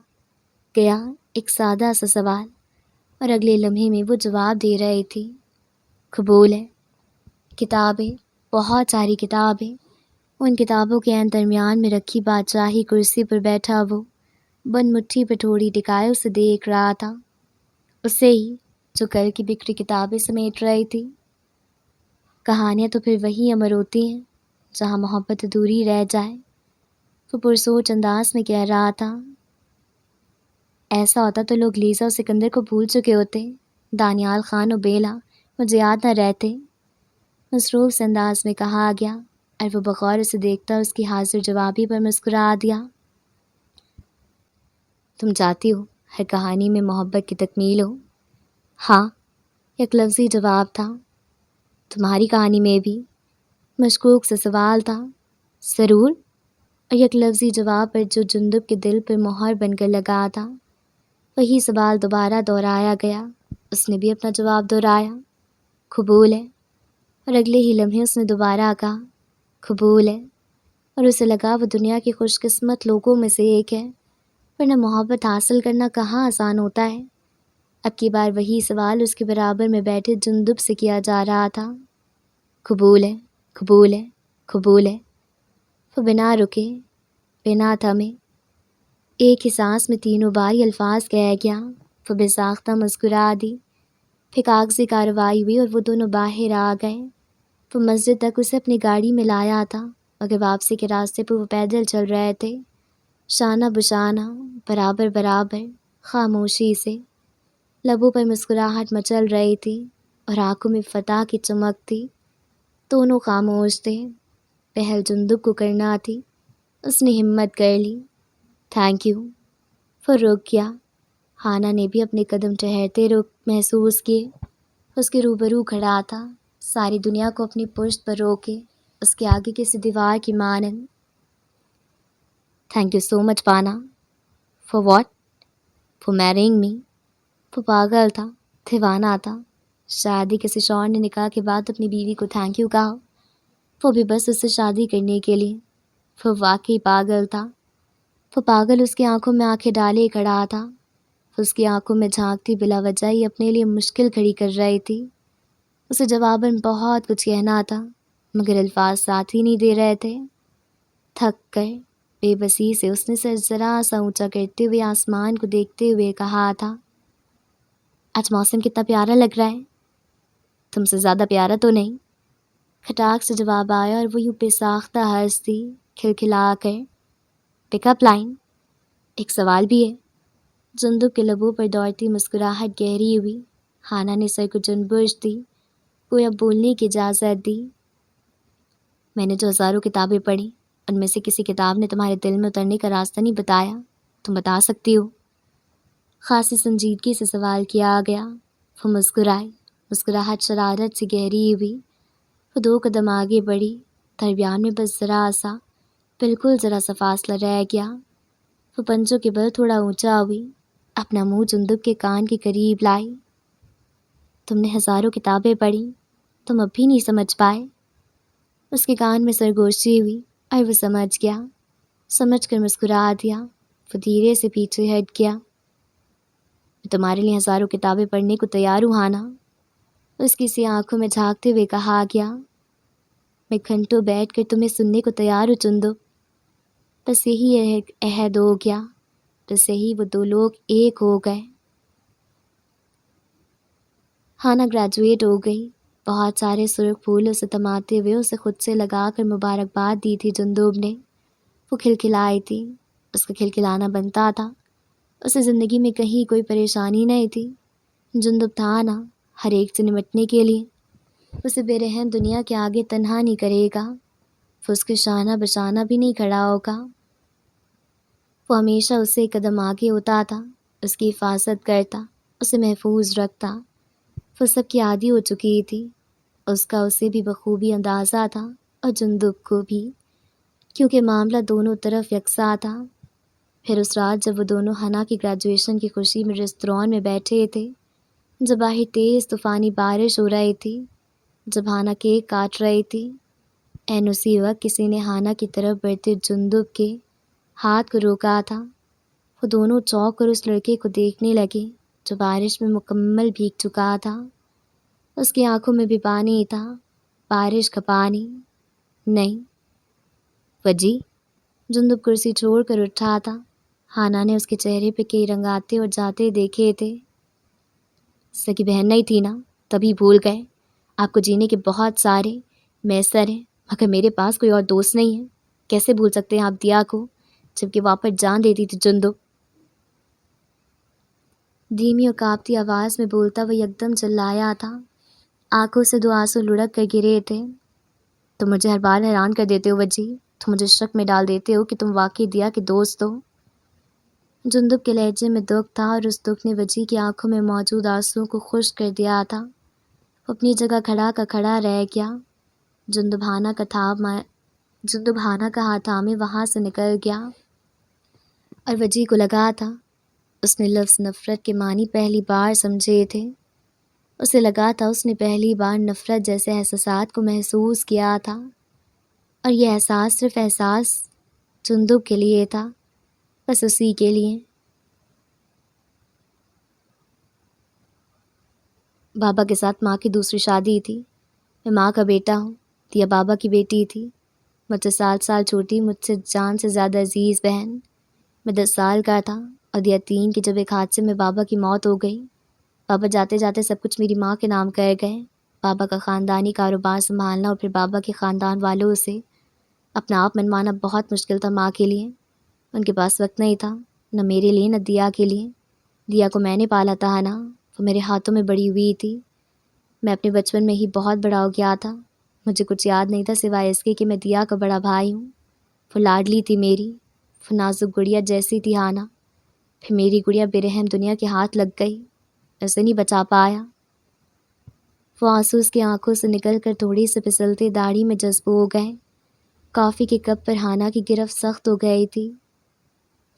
گیا ایک سادہ سا سوال، اور اگلے لمحے میں وہ جواب دے رہی تھی، قبول ہے۔ کتابیں، بہت ساری کتابیں، ان کتابوں کے عین درمیان میں رکھی بادشاہی کرسی پر بیٹھا وہ بند مٹھی پہ تھوڑی ٹکائے اسے دیکھ رہا تھا، اسے ہی جو کل کی بکھری کتابیں سمیٹ رہی تھی۔ کہانیاں تو پھر وہی امر ہوتی ہیں جہاں محبت ادھوری رہ جائے، وہ پرسوچ انداز میں کہہ رہا تھا۔ ایسا ہوتا تو لوگ لیزا اور سکندر کو بھول چکے ہوتے، دانیال خان و بیلا مجھے یاد نہ رہتے، مصروف سے انداز میں کہا گیا، اور وہ بغور اسے دیکھتا اس کی حاضر جوابی پر مسکرا دیا۔ تم چاہتی ہو ہر کہانی میں محبت کی تکمیل ہو؟ ہاں، ایک لفظی جواب تھا۔ تمہاری کہانی میں بھی؟ مشکوک سے سوال تھا۔ ضرور، اور یک لفظی جواب پر جو جندب کے دل پر مہر بن کر لگا تھا، وہی سوال دوبارہ دہرایا گیا۔ اس نے بھی اپنا جواب دہرایا، قبول ہے، اور اگلے ہی لمحے اس نے دوبارہ کہا، قبول ہے، اور اسے لگا وہ دنیا کے خوش قسمت لوگوں میں سے ایک ہے، ورنہ محبت حاصل کرنا کہاں آسان ہوتا ہے۔ اب کی بار وہی سوال اس کے برابر میں بیٹھے جندب سے کیا جا رہا تھا، قبول ہے، قبول ہے، قبول ہے۔ وہ بنا رکے، بنا تھمے، ایک ہی سانس میں تینوں بار یہ الفاظ کہہ گیا۔ وہ بے ساختہ مسکرا دی، پھر کاغذی کارروائی ہوئی اور وہ دونوں باہر آ گئے۔ وہ مسجد تک اسے اپنی گاڑی میں لایا تھا، مگر واپسی کے راستے پہ وہ پیدل چل رہے تھے، شانہ بشانہ، برابر برابر، خاموشی سے۔ لبوں پر مسکراہٹ مچل رہی تھی اور آنکھوں میں فتح کی چمک تھی، دونوں خاموش تھے۔ پہل جندب کو کرنا تھی، اس نے ہمت کر لی، تھینک یو۔ وہ رک گیا، ہانا نے بھی اپنے قدم ٹھہرتے رک محسوس کیے۔ اس کے روبرو کھڑا تھا، ساری دنیا کو اپنی پشت پر روکے، اس کے آگے کسی دیوار کی مانند۔ تھینک یو سو مچ پانا۔ For what? فار میرینگ می۔ وہ پاگل تھا، دیوانہ تھا، شادی کسی شوہر نے نکاح کے بعد اپنی بیوی کو تھینک یو کہا، وہ بھی بس اس سے شادی کرنے کے لیے۔ وہ واقعی پاگل تھا۔ وہ پاگل اس کی آنکھوں میں آنکھیں ڈالے کھڑا تھا، اس کی آنکھوں میں جھانکتی بلا وجہ ہی اپنے لیے مشکل کھڑی کر رہی تھی۔ اسے جواباً بہت کچھ کہنا تھا، مگر الفاظ ساتھ ہی نہیں دے رہے تھے۔ تھک کر بے بسی سے اس نے سر ذرا سا اونچا کرتے ہوئے آسمان کو دیکھتے ہوئے کہا تھا، آج موسم کتنا پیارا لگ رہا ہے۔ تم سے زیادہ پیارا تو نہیں، کھٹاک سے جواب آیا، اور وہ یوں بے ساختہ ہنس دی، کھلکھلا کر۔ پک اپ لائن، ایک سوال بھی ہے۔ جندب کے لبوں پر دوڑتی مسکراہٹ گہری ہوئی، ہانا نے سر کو جنبش دی، گویا بولنے کی اجازت دی۔ میں نے جو ہزاروں کتابیں پڑھی، ان میں سے کسی کتاب نے تمہارے دل میں اترنے کا راستہ نہیں بتایا، تم بتا سکتی ہو؟ خاصی سنجیدگی سے سوال کیا گیا۔ وہ مسکرائی، مسکراہٹ شرارت سے گہری ہوئی۔ وہ 2 قدم آگے بڑھی، درمیان میں بس ذرا سا، بالکل ذرا سا فاصلہ رہ گیا۔ وہ پنجوں کے بل تھوڑا اونچا ہوئی، اپنا منہ جندب کے کان کے قریب لائی۔ تم نے ہزاروں کتابیں پڑھی، تم اب بھی نہیں سمجھ پائے؟ اس کے کان میں سرگوشی ہوئی، اور وہ سمجھ گیا، سمجھ کر مسکرا دیا۔ وہ دھیرے سے پیچھے ہٹ گیا۔ میں تمہارے لیے ہزاروں کتابیں پڑھنے کو تیار ہوں ہانا، اس کی سی آنکھوں میں جھانکتے ہوئے کہا گیا۔ میں گھنٹوں بیٹھ کر تمہیں سننے کو تیار ہوں جندب، بس یہی عہد ہو گیا، بس یہی وہ 2 لوگ ایک ہو گئے۔ ہانا گریجویٹ ہو گئی، بہت سارے سرخ پھول اسے تماتے ہوئے اسے خود سے لگا کر مبارکباد دی تھی جندب نے۔ وہ کھلکھلائی تھی، اس کا کھلکھلانا بنتا تھا، اسے زندگی میں کہیں کوئی پریشانی نہیں تھی۔ جندب تھا نا ہر ایک سے نمٹنے کے لیے، اسے بے رحم دنیا کے آگے تنہا نہیں کرے گا، وہ اس کے شانہ بشانہ بھی نہیں کھڑا ہوگا۔ وہ ہمیشہ اس سے 1 قدم آگے ہوتا تھا، اس کی حفاظت کرتا، اسے محفوظ رکھتا۔ وہ سب کی عادی ہو چکی تھی، اس کا اسے بھی بخوبی اندازہ تھا، اور جندب کو بھی، کیونکہ معاملہ دونوں طرف یکساں تھا۔ پھر اس رات جب وہ دونوں ہنا کی گریجویشن کی خوشی میں ریستوران میں بیٹھے تھے، جب باہر تیز طوفانی بارش ہو رہی تھی، جب ہانا کیک کاٹ رہی تھی، این اسی وقت کسی نے ہانا کی طرف بڑھتے جندب کے ہاتھ کو روکا تھا۔ وہ دونوں چونک کر اس لڑکے کو دیکھنے لگے جو بارش میں مکمل بھیگ چکا تھا، اس کی آنکھوں میں بھی پانی تھا، بارش کا پانی نہیں۔ وجی، جندب کرسی چھوڑ کر اٹھا تھا۔ ہانا نے اس کے چہرے پہ کئی رنگ آتے اور جاتے دیکھے تھے۔ سکی بہن نہیں تھی نا، تبھی بھول گئے۔ آپ کو جینے کے بہت سارے میسر ہیں، مگر میرے پاس کوئی اور دوست نہیں ہے۔ کیسے بھول سکتے ہیں آپ دیا کو، جبکہ وہ آپ پر جان دیتی تھی جندب؟ دھیمی اور کانپتی آواز میں بولتا وہ یکدم چلایا تھا۔ آنکھوں سے 2 آنسو لڑک کر گرے تھے۔ تم مجھے ہر بار حیران کر دیتے ہو وجی، تم مجھے شک میں ڈال دیتے ہو کہ تم واقعی دیا کے دوست ہو۔ جندب کے لہجے میں دکھ تھا اور اس دکھ نے وجی کی آنکھوں میں موجود آنسوؤں کو خشک کر دیا تھا۔ وہ اپنی جگہ کھڑا کا کھڑا رہ گیا۔ جندب ہانا کا ہاتھ تھامے وہاں سے نکل گیا، اور وجی کو لگا تھا اس نے لفظ نفرت کے معنی پہلی بار سمجھے تھے۔ اسے لگا تھا اس نے پہلی بار نفرت جیسے احساسات کو محسوس کیا تھا، اور یہ احساس صرف احساس جندب کے لیے تھا، بس اسی کے لیے۔ بابا کے ساتھ ماں کی دوسری شادی تھی۔ میں ماں کا بیٹا ہوں، دیا بابا کی بیٹی تھی۔ مجھ سے 7 سال چھوٹی، مجھ سے جان سے زیادہ عزیز بہن۔ میں 10 سال کا تھا اور دیا 3 کی، جب ایک حادثے میں بابا کی موت ہو گئی۔ بابا جاتے جاتے سب کچھ میری ماں کے نام کر گئے۔ بابا کا خاندانی کاروبار سنبھالنا اور پھر بابا کے خاندان والوں سے اپنا آپ منوانا بہت مشکل تھا ماں کے لیے۔ ان کے پاس وقت نہیں تھا، نہ میرے لیے نہ دیا کے لیے۔ دیا کو میں نے پالا تھا نا، وہ میرے ہاتھوں میں بڑی ہوئی تھی۔ میں اپنے بچپن میں ہی بہت بڑا ہو گیا تھا۔ مجھے کچھ یاد نہیں تھا سوائے اس کے کہ میں دیا کا بڑا بھائی ہوں۔ وہ لاڈلی تھی میری، وہ نازک گڑیا جیسی تھی ہانا۔ پھر میری گڑیا بے رحم دنیا کے ہاتھ لگ گئی، اسے نہیں بچا پایا۔ وہ آنسو اس کی آنکھوں سے نکل کر تھوڑی سے پھسلتے داڑھی میں جذب ہو گئے۔ کافی کے کپ پر ہانا کی گرفت سخت ہو گئی تھی۔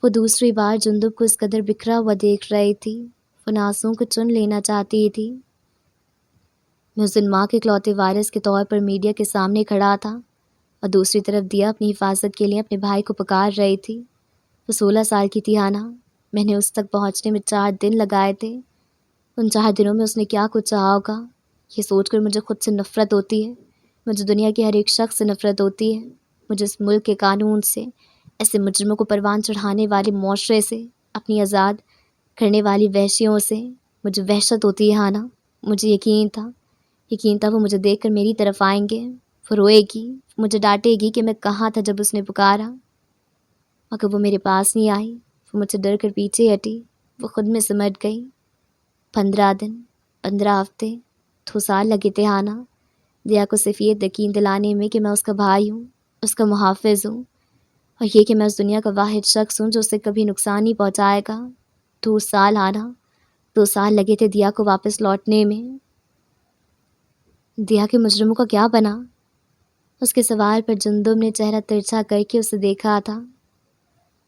وہ دوسری بار جندب کو اس قدر بکھرا ہوا دیکھ رہی تھی، وہ آنسوؤں کو چن لینا چاہتی تھی۔ میں اس دن ماں کے اکلوتے وارث کے طور پر میڈیا کے سامنے کھڑا تھا، اور دوسری طرف دیا اپنی حفاظت کے لیے اپنے بھائی کو پکار رہی تھی۔ وہ 16 سال کی تھی ہانا۔ میں نے اس تک پہنچنے میں 4 دن لگائے تھے۔ ان 4 دنوں میں اس نے کیا کچھ چاہا ہوگا، یہ سوچ کر مجھے خود سے نفرت ہوتی ہے۔ مجھے دنیا کے ہر ایک شخص سے نفرت ہوتی ہے۔ مجھے اس ملک کے قانون سے، ایسے مجرموں کو پروان چڑھانے والے معاشرے سے، اپنی آزاد کرنے والی وحشیوں سے مجھے وحشت ہوتی ہے ہانا۔ مجھے یقین تھا وہ مجھے دیکھ کر میری طرف آئیں گے۔ وہ روئے گی، مجھے ڈانٹے گی کہ میں کہاں تھا جب اس نے پکارا، مگر وہ میرے پاس نہیں آئی۔ وہ مجھ سے ڈر کر پیچھے ہٹی، وہ خود میں سمٹ گئی۔ 15 دن، 15 ہفتے، 2 سال لگے تھے ہانا دیا کو صرف یہ یقین دلانے میں کہ میں اس کا بھائی ہوں، اس کا محافظ ہوں، اور یہ کہ میں اس دنیا کا واحد شخص ہوں جو اسے کبھی نقصان نہیں پہنچائے گا۔ 2 سال ہانا، 2 سال لگے تھے دیا کو واپس لوٹنے میں۔ دیا کے مجرموں کا کیا بنا؟ اس کے سوال پر جندب نے چہرہ ترچھا کر کے اسے دیکھا تھا۔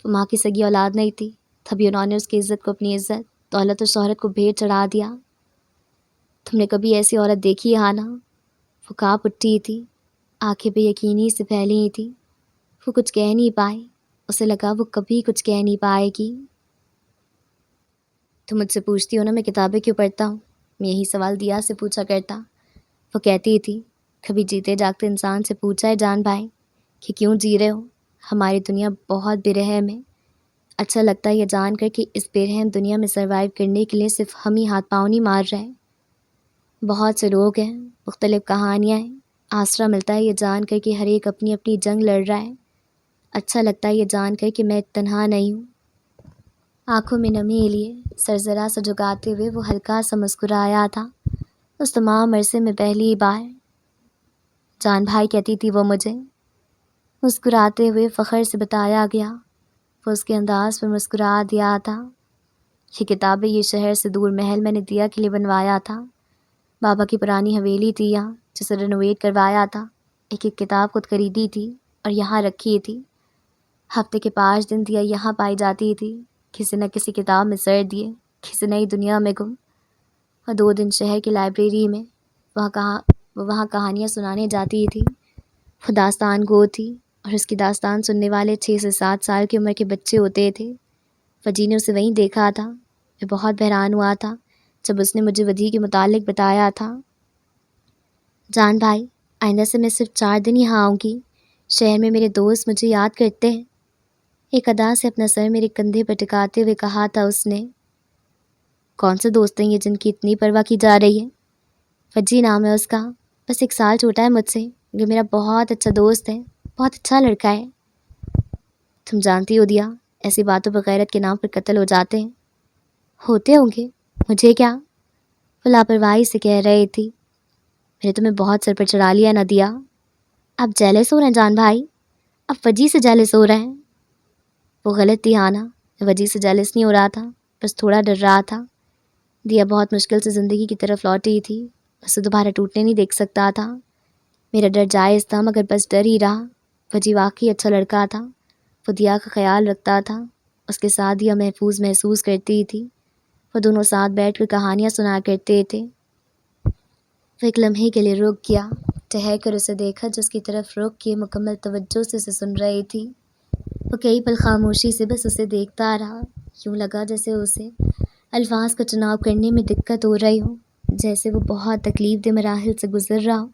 وہ ماں کی سگی اولاد نہیں تھی، تبھی انہوں نے اس کی عزت کو اپنی عزت، دولت اور شہرت کو بھیٹ چڑھا دیا۔ تم نے کبھی ایسی عورت دیکھی ہے ہانا؟ وہ کانپ اٹھی تھی، آنکھیں بے یقینی سے پھیلی تھی۔ وہ کچھ کہہ نہیں پائی، اسے لگا وہ کبھی کچھ کہہ نہیں پائے گی۔ تم مجھ سے پوچھتی ہو نا میں کتابیں کیوں پڑھتا ہوں، میں یہی سوال دیا سے پوچھا کرتا۔ وہ کہتی تھی، کبھی جیتے جاگتے انسان سے پوچھا ہے جان بھائی کہ کیوں جی رہے ہو؟ ہماری دنیا بہت بے رحم ہے۔ اچھا لگتا ہے یہ جان کر کہ اس بے رحم دنیا میں سروائیو کرنے کے لیے صرف ہم ہی ہاتھ پاؤں نہیں مار رہے، بہت سے لوگ ہیں، مختلف کہانیاں ہیں۔ آسرا ملتا ہے یہ جان کر کہ ہر ایک اپنی اپنی جنگ لڑ رہا ہے۔ اچھا لگتا ہے یہ جان کر کہ میں تنہا نہیں ہوں۔ آنکھوں میں نمی لیے سر ذرا سا جھکاتے ہوئے وہ ہلکا سا مسکرایا تھا۔ اس تمام عرصے میں پہلی بار جان بھائی کہتی تھی وہ مجھے۔ مسکراتے ہوئے فخر سے بتایا گیا۔ وہ اس کے انداز پر مسکرا دیا تھا۔ یہ کتابیں، یہ شہر سے دور محل میں نے دیا کے لیے بنوایا تھا۔ بابا کی پرانی حویلی تھی یہاں، جسے رینوویٹ کروایا تھا۔ ایک ایک کتاب خود خریدی تھی اور یہاں رکھی تھی۔ ہفتے کے 5 دن دیا یہاں پائی جاتی تھی، کسی نہ کسی کتاب میں سر دیے، کسی نئی دنیا میں گم، اور 2 دن شہر کی لائبریری میں وہاں کہانیاں سنانے جاتی تھی۔ وہ داستان گو تھی، اور اس کی داستان سننے والے 6 سے 7 سال کی عمر کے بچے ہوتے تھے۔ وجی نے اسے وہیں دیکھا تھا۔ میں بہت بحران ہوا تھا جب اس نے مجھے وجی کے متعلق بتایا تھا۔ جان بھائی، آئندہ سے میں صرف 4 دن یہاں آؤں گی. شہر میں میرے دوست مجھے یاد کرتے ہیں. ایک ادا سے اپنا سر میرے کندھے پر ٹکاتے ہوئے کہا تھا اس نے. کون سے دوست ہیں یہ جن کی اتنی پرواہ کی جا رہی ہے؟ فجی نام ہے اس کا، بس 1 سال چھوٹا ہے مجھ سے. یہ میرا بہت اچھا دوست ہے، بہت اچھا لڑکا ہے. تم جانتی ہو دیا، ایسی باتوں پر غیرت کے نام پر قتل ہو جاتے ہیں. ہوتے ہوں گے، مجھے کیا؟ وہ لاپرواہی سے کہہ رہی تھی. میں نے تمہیں بہت سر پر چڑھا لیا نہ دیا. آپ جیلس ہو رہے ہیں جان بھائی، آپ وجی سے جیلس ہو رہے ہیں. وہ غلط تھی ہانا، وجی سے جیلس نہیں ہو رہا تھا، بس تھوڑا ڈر رہا تھا. دیا بہت مشکل سے زندگی کی طرف لوٹی تھی، اسے دوبارہ ٹوٹنے نہیں دیکھ سکتا تھا. میرا ڈر جائز تھا مگر بس ڈر ہی رہا. وجی واقعی اچھا لڑکا تھا، وہ دیا کا خیال رکھتا تھا، اس کے ساتھ دیا محفوظ محسوس کرتی تھی. وہ دونوں ساتھ بیٹھ کر کہانیاں سنا کرتے تھے. وہ ایک لمحے کے لیے رک گیا، ٹھہر کر اسے دیکھا جس کی طرف رک کے مکمل توجہ سے اسے سن رہی تھی. وہ کئی پل خاموشی سے بس اسے دیکھتا رہا. یوں لگا جیسے اسے الفاظ کا چناؤ کرنے میں دقت ہو رہی ہو، جیسے وہ بہت تکلیف دہ مراحل سے گزر رہا ہو.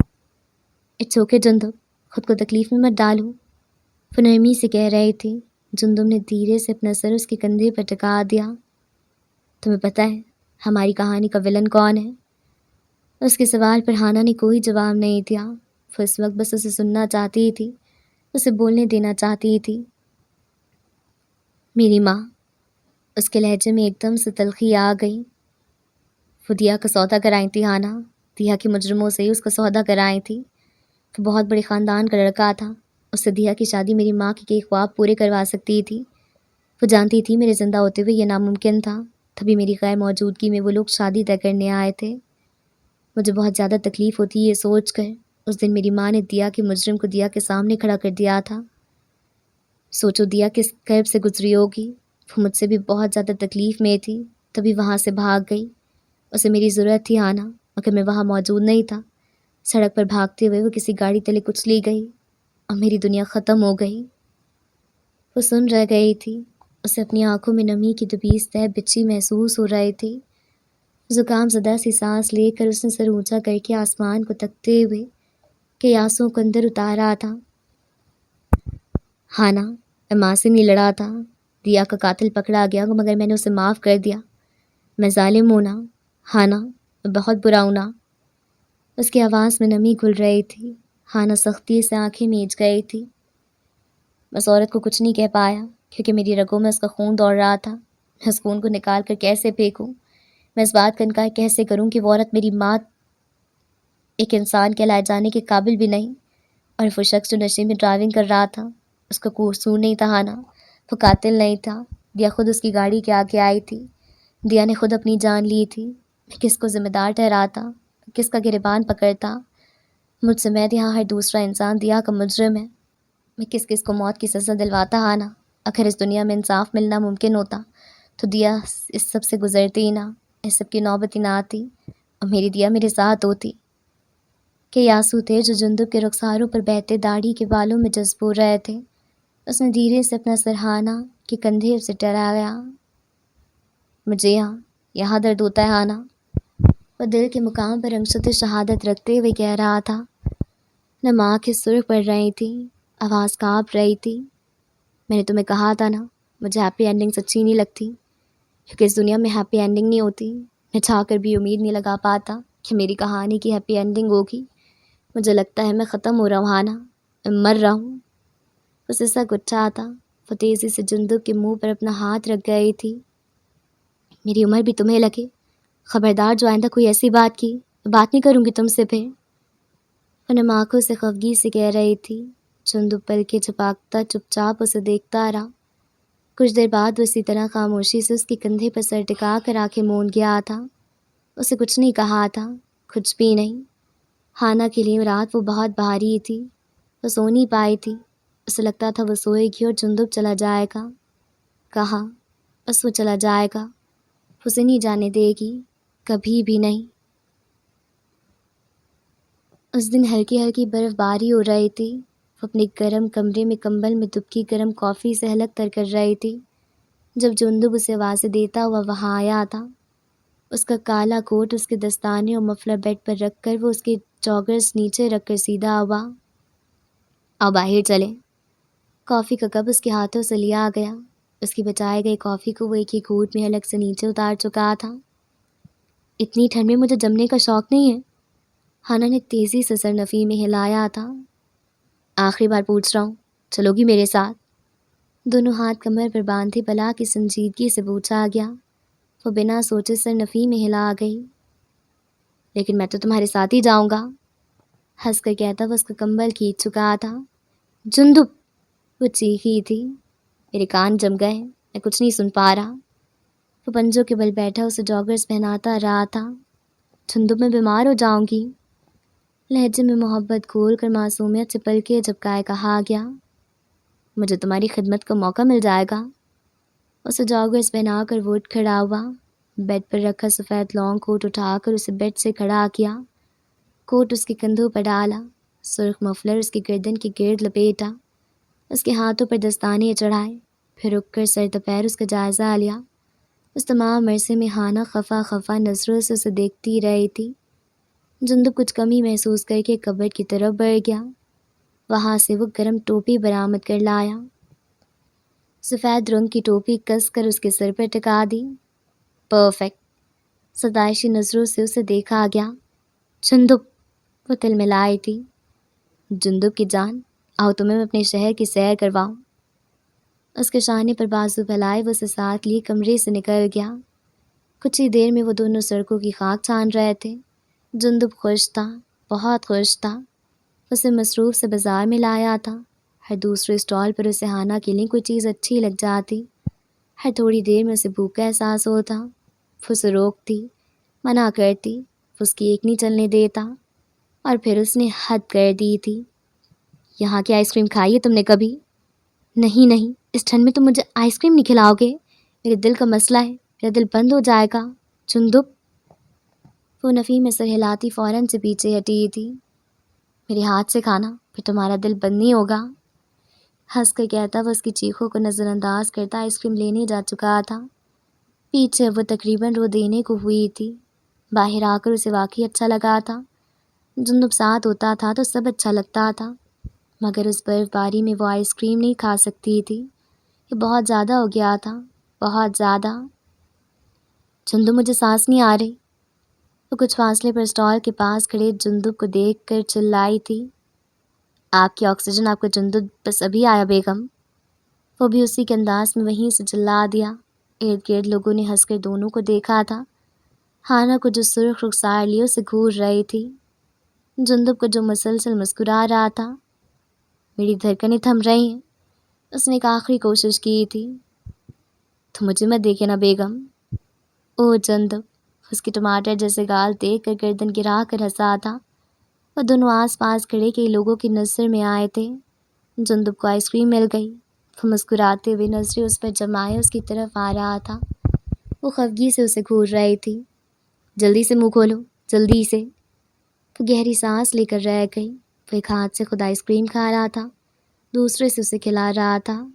اٹس اوکے جندب، خود کو تکلیف میں مت ڈالو، وہ نرمی سے کہہ رہی تھی. جندب نے دھیرے سے اپنا سر اس کے کندھے پر ٹکا دیا. تمہیں پتہ ہے ہماری کہانی کا ولن کون ہے؟ اس کے سوال پر ہانا نے کوئی جواب نہیں دیا. وہ اس وقت بس اسے سننا چاہتی تھی، اسے بولنے دینا چاہتی تھی. میری ماں. اس کے لہجے میں ایک دم سے تلخی آ گئی. وہ دیا کا سودا کرائیں تھی ہانا، دیا کے مجرموں سے ہی اس کا سودا کرائیں تھی. وہ بہت بڑے خاندان کا لڑکا تھا، اس سے دیا کی شادی میری ماں کے کئی خواب پورے کروا سکتی تھی. وہ جانتی تھی میرے زندہ ہوتے ہوئے یہ ناممکن تھا، تبھی میری غیر موجودگی میں وہ لوگ شادی طے کرنے آئے تھے. مجھے بہت زیادہ تکلیف ہوتی یہ سوچ کر اس دن میری ماں نے دیا کے مجرم کو دیا کے سامنے کھڑا کر دیا تھا. سوچو دیا کس کرب سے گزری ہوگی. وہ مجھ سے بھی بہت زیادہ تکلیف میں تھی، تبھی وہاں سے بھاگ گئی. اسے میری ضرورت تھی آنا، مگر میں وہاں موجود نہیں تھا. سڑک پر بھاگتے ہوئے وہ کسی گاڑی تلے کچلی گئی اور میری دنیا ختم ہو گئی. وہ سن رہ گئی تھی، اسے اپنی آنکھوں میں نمی کی دبیز تہ بچھی محسوس ہو رہی تھی. زکام زدہ سی سانس لے کر اس نے سر اونچا کر کے آسمان کو تکتے ہوئے قیاسوں کو اندر اتارا تھا. ہانا، میں ماں سے نہیں لڑا تھا. دیا کا قاتل پکڑا گیا مگر میں نے اسے معاف کر دیا. میں ظالم ہوں نا ہانا، میں بہت برا ہوں نا. اس کی آواز میں نمی گھل رہی تھی. ہانا سختی سے آنکھیں میچ گئی تھی. بس عورت کو کچھ نہیں کہہ پایا کیونکہ میری رگوں میں اس کا خون دوڑ رہا تھا. میں اس خون کو نکال کر کیسے پھینکوں؟ میں اس بات کا انکار کیسے کروں کہ وہ عورت میری ماں ایک انسان کہلائے جانے کے قابل بھی نہیں، اور وہ شخص جو نشے میں ڈرائیونگ کر رہا تھا اس کا قصور نہیں تھا ہانا، وہ قاتل نہیں تھا. دیا خود اس کی گاڑی کے آگے آئی تھی، دیا نے خود اپنی جان لی تھی. میں کس کو ذمہ دار ٹھہراتا، کس کا گریبان پکڑتا؟ مجھ سے میں یہاں ہر دوسرا انسان دیا کا مجرم ہے. میں کس کس کو موت کی سزا دلواتا ہانا؟ اگر اس دنیا میں انصاف ملنا ممکن ہوتا تو دیا اس سب سے گزرتی ہی نہ، اس سب کی نوبت ہی نہ آتی اور میری دیا میرے ساتھ ہوتی. کہ آنسو تھے جو جندب کے رخساروں پر بہتے داڑھی کے بالوں میں جذب ہو رہے تھے. اس نے دھیرے سے اپنا سر ہانا کے کندھے سے ٹرایا. مجھے یہاں درد ہوتا ہے ہانا، وہ دل کے مقام پر رنگشت شہادت رکھتے ہوئے کہہ رہا تھا. نہ آنکھیں سرخ پڑ رہی تھیں، آواز کانپ رہی تھی. میں نے تمہیں کہا تھا نا مجھے ہیپی اینڈنگس اچھی نہیں لگتی، کیونکہ اس دنیا میں ہیپی اینڈنگ نہیں ہوتی. میں چاہ کر بھی امید نہیں لگا پاتا کہ میری کہانی کی ہیپی اینڈنگ ہوگی. مجھے لگتا ہے میں ختم ہو رہا ہوں ہانا، میں مر رہا ہوں. اسے سا گٹھا تھا. وہ تیزی سے جندب کے منہ پر اپنا ہاتھ رکھ گئی تھی. میری عمر بھی تمہیں لگے، خبردار جو آئندہ کوئی ایسی بات کی بات نہیں کروں گی تم سے پھر. انہیں آنکھوں سے خفگی سے کہہ رہی تھی. جندب پل کے چھپاکتا چپ چاپ اسے دیکھتا رہا. کچھ دیر بعد وہ اسی طرح خاموشی سے اس کے کندھے پر سر ٹکا کر آنکھیں مون گیا تھا. اسے کچھ نہیں کہا تھا، کچھ بھی نہیں. ہانا کے لیے رات وہ بہت بھاری تھی، وہ سو نہیں پائی تھی. اسے لگتا تھا وہ سوئے گی اور جندب چلا جائے گا. کہاں؟ بس وہ چلا جائے گا، اسے نہیں جانے دے گی، کبھی بھی نہیں. اس دن ہلکی ہلکی برف باری ہو رہی تھی. وہ اپنے گرم کمرے میں کمبل میں دبکی گرم کافی سے حلق تر کر رہی تھی جب جندب اسے آوازیں دیتا ہوا وہاں آیا تھا. اس کا کالا کوٹ اس کے دستانے اور مفلر بیڈ پر رکھ کر وہ اس کے جاگرس نیچے رکھ کر سیدھا ہوا۔ اب باہر چلیں۔ کافی کا کپ اس کے ہاتھوں سے لیا گیا۔ اس کی بچائے گئے کافی کو وہ ایک ہی گھونٹ میں حلق سے نیچے اتار چکا تھا۔ اتنی ٹھنڈ میں مجھے جمنے کا شوق نہیں ہے۔ ہانا نے تیزی سے سر نفی میں ہلایا تھا۔ آخری بار پوچھ رہا ہوں، چلو گی میرے ساتھ؟ دونوں ہاتھ کمر پر باندھے بلا کی سنجیدگی سے پوچھا گیا۔ وہ بنا سوچے سر نفی میں ہلا گئی۔ لیکن میں تو تمہارے ساتھ ہی جاؤں گا، ہنس کر کہتا وہ اس کا کمبل کھینچ چکا تھا۔ جندب، وہ چیخی تھی۔ میرے کان جم گئے، میں کچھ نہیں سن پا رہا۔ وہ پنجوں کے بل بیٹھا اسے جاگرس پہناتا رہا تھا۔ جندب، میں بیمار ہو جاؤں گی، لہجے میں محبت کھول کر معصومیت سے پلکیں جھپکائے کہا گیا۔ مجھے تمہاری خدمت کا موقع مل جائے گا۔ اسے جاگرس پہنا کر وہ اٹھ کھڑا ہوا۔ بیڈ پر رکھا سفید لانگ کوٹ اٹھا کر اسے بیڈ سے کھڑا کیا۔ کوٹ اس کے کندھوں پر ڈالا، سرخ مفلر اس کی گردن کے گرد لپیٹا، اس کے ہاتھوں پر دستانے چڑھائے، پھر رک کر سر دوپہر اس کا جائزہ لیا۔ اس تمام عرصے میں ہانا خفا خفا نظروں سے اسے دیکھتی رہی تھی۔ جندب کچھ کمی محسوس کر کے کبڈ کی طرف بڑھ گیا۔ وہاں سے وہ گرم ٹوپی برآمد کر لایا۔ سفید رنگ کی ٹوپی کس کر اس کے سر پر ٹکا دی۔ پرفیکٹ۔ ستائشی نظروں سے اسے دیکھا گیا۔ جندب، وہ تل ملائی تھی۔ جندب کی جان، آؤ تمہیں میں اپنے شہر کی سیر کرواؤں۔ اس کے شانے پر بازو پھیلائے وہ اسے ساتھ لیے کمرے سے نکل گیا۔ کچھ ہی دیر میں وہ دونوں سڑکوں کی خاک چھان رہے تھے۔ جندب خوش تھا، بہت خوش تھا۔ اسے مصروف سے بازار میں لایا تھا۔ ہر دوسرے اسٹال پر اسے ہانا کے لیے کوئی چیز اچھی لگ جاتی۔ ہر تھوڑی دیر میں اسے بھوک کا احساس ہوتا۔ وہ اسے روکتی، منع کرتی، وہ اس کی ایک نہیں چلنے دیتا، اور پھر اس نے حد کر دی تھی۔ یہاں کی آئس کریم کھائی ہے تم نے کبھی؟ نہیں نہیں، اس ٹھنڈ میں تم مجھے آئس کریم نہیں کھلاؤ گے؟ میرے دل کا مسئلہ ہے، میرا دل بند ہو جائے گا۔ جندب، وہ نفی میں سر ہلاتی فوراً سے پیچھے ہٹی تھی۔ میرے ہاتھ سے کھانا، پھر تمہارا دل بند نہیں ہوگا، ہنس کر کہتا وہ اس کی چیخوں کو نظر انداز کرتا آئس کریم لینے جا چکا تھا۔ پیچھے وہ تقریباً رو دینے کو ہوئی تھی۔ باہر آ کر اسے واقعی اچھا لگا تھا۔ جندب ساتھ ہوتا تھا تو سب اچھا لگتا تھا، مگر اس برف باری میں وہ آئس کریم نہیں کھا سکتی تھی۔ یہ بہت زیادہ ہو گیا تھا، بہت زیادہ۔ جندب، مجھے سانس نہیں آ رہی۔ وہ کچھ فاصلے پر اسٹال کے پاس کھڑے جندب کو دیکھ کر چلائی تھی۔ آپ کی آکسیجن آپ کا جندب بس ابھی آیا بیگم۔ وہ بھی اسی کے انداز میں وہیں سے چلا دیا۔ ارد گرد لوگوں نے ہنس کر دونوں کو دیکھا تھا۔ ہانا کو جو سرخ رخسار لیے اسے گھور رہی تھی، جندب کو جو مسلسل مسکرا رہا تھا۔ میری دھڑکنیں تھم رہی ہیں، اس نے ایک آخری کوشش کی تھی۔ تو مجھے مت دیکھے نا بیگم۔ او جندب، اس کے ٹماٹر جیسے گال دیکھ کر گردن گرا کر ہنسا تھا۔ وہ دونوں آس پاس کھڑے کئی لوگوں کی نظر میں آئے تھے۔ جندب کو آئس کریم مل گئی۔ وہ مسکراتے ہوئے نظریں اس پر جمائے اس کی طرف آ رہا تھا۔ وہ خفگی سے اسے گھور رہی تھی۔ جلدی سے منہ کھولو، جلدی سے۔ وہ گہری سانس لے کر رہ گئی۔ وہ ایک ہاتھ سے خود آئس کریم کھا رہا تھا، دوسرے سے اسے کھلا رہا تھا۔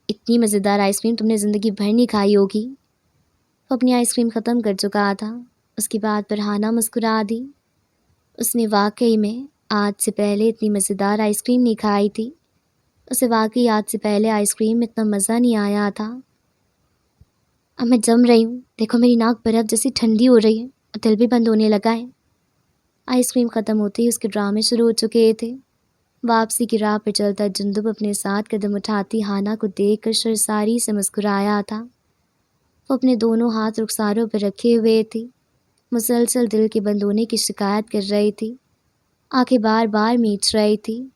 اتنی مزیدار آئس کریم تم نے زندگی بھر نہیں کھائی ہوگی۔ وہ اپنی آئس کریم ختم کر چکا تھا۔ اس کی بات پر ہانا مسکرا دی۔ اس نے واقعی میں آج سے پہلے اتنی مزیدار آئس کریم نہیں کھائی تھی۔ اسے واقعی آج سے پہلے آئس کریم میں اتنا مزہ نہیں آیا تھا۔ اب میں جم رہی ہوں، دیکھو میری ناک برف جیسی ٹھنڈی ہو رہی ہے اور دل بھی بند ہونے لگا ہے۔ آئس کریم ختم ہوتے ہی اس کے ڈرامے شروع ہو چکے تھے۔ واپسی کی راہ پر چلتا جندب اپنے ساتھ قدم اٹھاتی ہانا کو دیکھ کر شرساری سے مسکرایا تھا۔ وہ اپنے دونوں ہاتھ رخساروں پر رکھے ہوئے تھی، مسلسل دل کے بند ہونے کی شکایت کر رہی تھی، آنکھیں بار بار میچ رہی تھی۔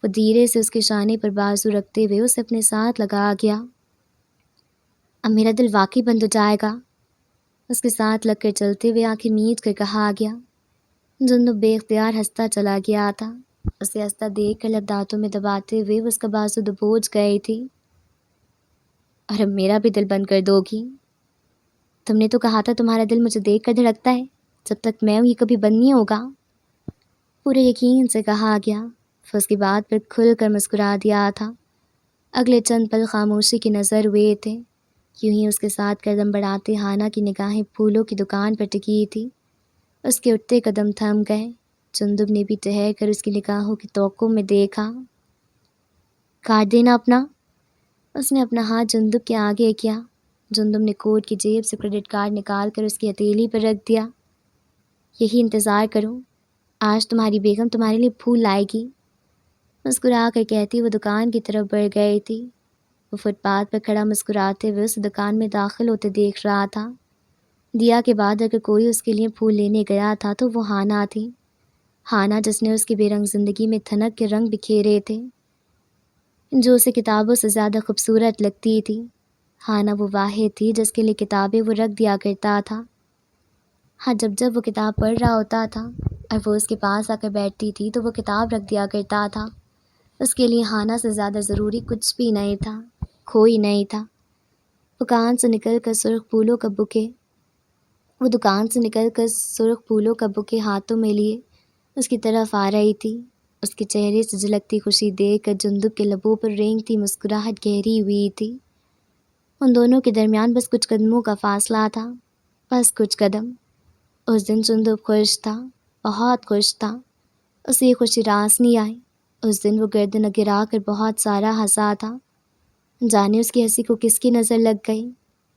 وہ دھیرے سے اس کے شانے پر بازو رکھتے ہوئے اسے اپنے ساتھ لگا گیا۔ اب میرا دل واقعی بند ہو جائے گا، اس کے ساتھ لگ کر چلتے ہوئے آنکھیں میچ کر کہا گیا۔ جندب بے اختیار ہنستا چلا گیا تھا۔ اسے ہنستا دیکھ کر لب دانتوں میں دباتے ہوئے وہ اس کا بازو دبوچ گئی تھی۔ اور اب میرا بھی دل بند کر دو گی؟ تم نے تو کہا تھا تمہارا دل مجھے دیکھ کر دھڑکتا ہے، جب تک میں ہوں یہ کبھی بند نہیں ہوگا۔ پورے یقین سے کہا گیا۔ وہ اس کی بات پر کھل کر مسکرا دیا تھا۔ اگلے چند پل خاموشی کی نظر ہوئے تھے۔ یوں ہی اس کے ساتھ قدم بڑھاتے ہانا کی نگاہیں پھولوں کی دکان پر ٹکی تھی۔ اس کے اٹھتے قدم تھم گئے۔ جندب نے بھی ٹہر کر اس کی نگاہوں کی توقع میں دیکھا۔ کارڈ دینا اپنا۔ اس نے اپنا ہاتھ جندب کے آگے کیا۔ جندب نے کوٹ کی جیب سے کریڈٹ کارڈ نکال کر اس کی ہتھیلی پر رکھ دیا۔ یہی انتظار کرو، آج تمہاری بیگم تمہارے لیے پھول لائے گی، مسکرا کر کہتی وہ دکان کی طرف بڑھ گئی تھی۔ وہ فٹ پاتھ پر کھڑا مسکراتے ہوئے اس دکان میں داخل ہوتے دیکھ رہا تھا۔ دیا کے بعد اگر کوئی اس کے لیے پھول لینے گیا تھا تو وہ ہانا تھی۔ ہانا جس نے اس کی بے رنگ زندگی میں تھنک کے رنگ بکھیرے تھے، جو اسے کتابوں سے زیادہ خوبصورت لگتی تھی۔ ہانا وہ واحد تھی جس کے لیے کتابیں وہ رکھ دیا کرتا تھا۔ ہاں، جب وہ کتاب پڑھ رہا ہوتا تھا اور وہ اس کے پاس آ کر بیٹھتی تھی تو وہ کتاب رکھ دیا کرتا تھا۔ اس کے لیے ہانا سے زیادہ ضروری کچھ بھی نہیں تھا، کوئی نہیں تھا۔ وہ دکان سے نکل کر سرخ پھولوں کا بکے ہاتھوں میں لیے اس کی طرف آ رہی تھی۔ اس کے چہرے سے جھلکتی خوشی دیکھ کر جندب کے لبوں پر رینگتی مسکراہٹ گہری ہوئی تھی۔ ان دونوں کے درمیان بس کچھ قدموں کا فاصلہ تھا، بس کچھ قدم۔ اس دن جندب خوش تھا، بہت خوش تھا۔ اسے یہ خوشی راس نہیں آئی۔ اس دن وہ گردن گرا کر بہت سارا ہنسا تھا۔ جانے اس کی ہنسی کو کس کی نظر لگ گئی۔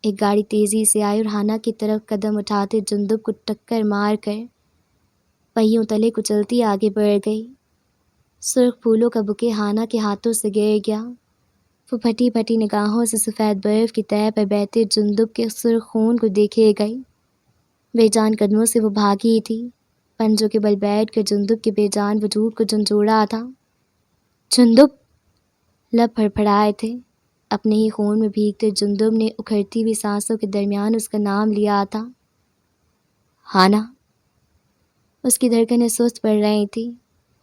ایک گاڑی تیزی سے آئی اور ہانا کی طرف قدم اٹھاتے جندب کو ٹکر مار کر پہیوں تلے کچلتی آگے بڑھ گئی۔ سرخ پھولوں کا بکے ہانا کے ہاتھوں سے گر گیا۔ وہ پھٹی پھٹی نگاہوں سے سفید برف کی تہہ پر بیٹھے جندب کے سرخ خون کو دیکھے گئی۔ بے جان قدموں سے وہ بھاگی تھی، پنجوں کے بل بیٹھ کر جندب کے بے جان وجود کو جھنجھوڑا تھا۔ جندب! لب پھڑپھڑائے تھے۔ اپنے ہی خون میں بھیگتے جندب نے اکھڑتی ہوئی سانسوں کے درمیان اس کا نام لیا تھا، ہانا۔ اس کی دھڑکنیں سست پڑ رہی تھی۔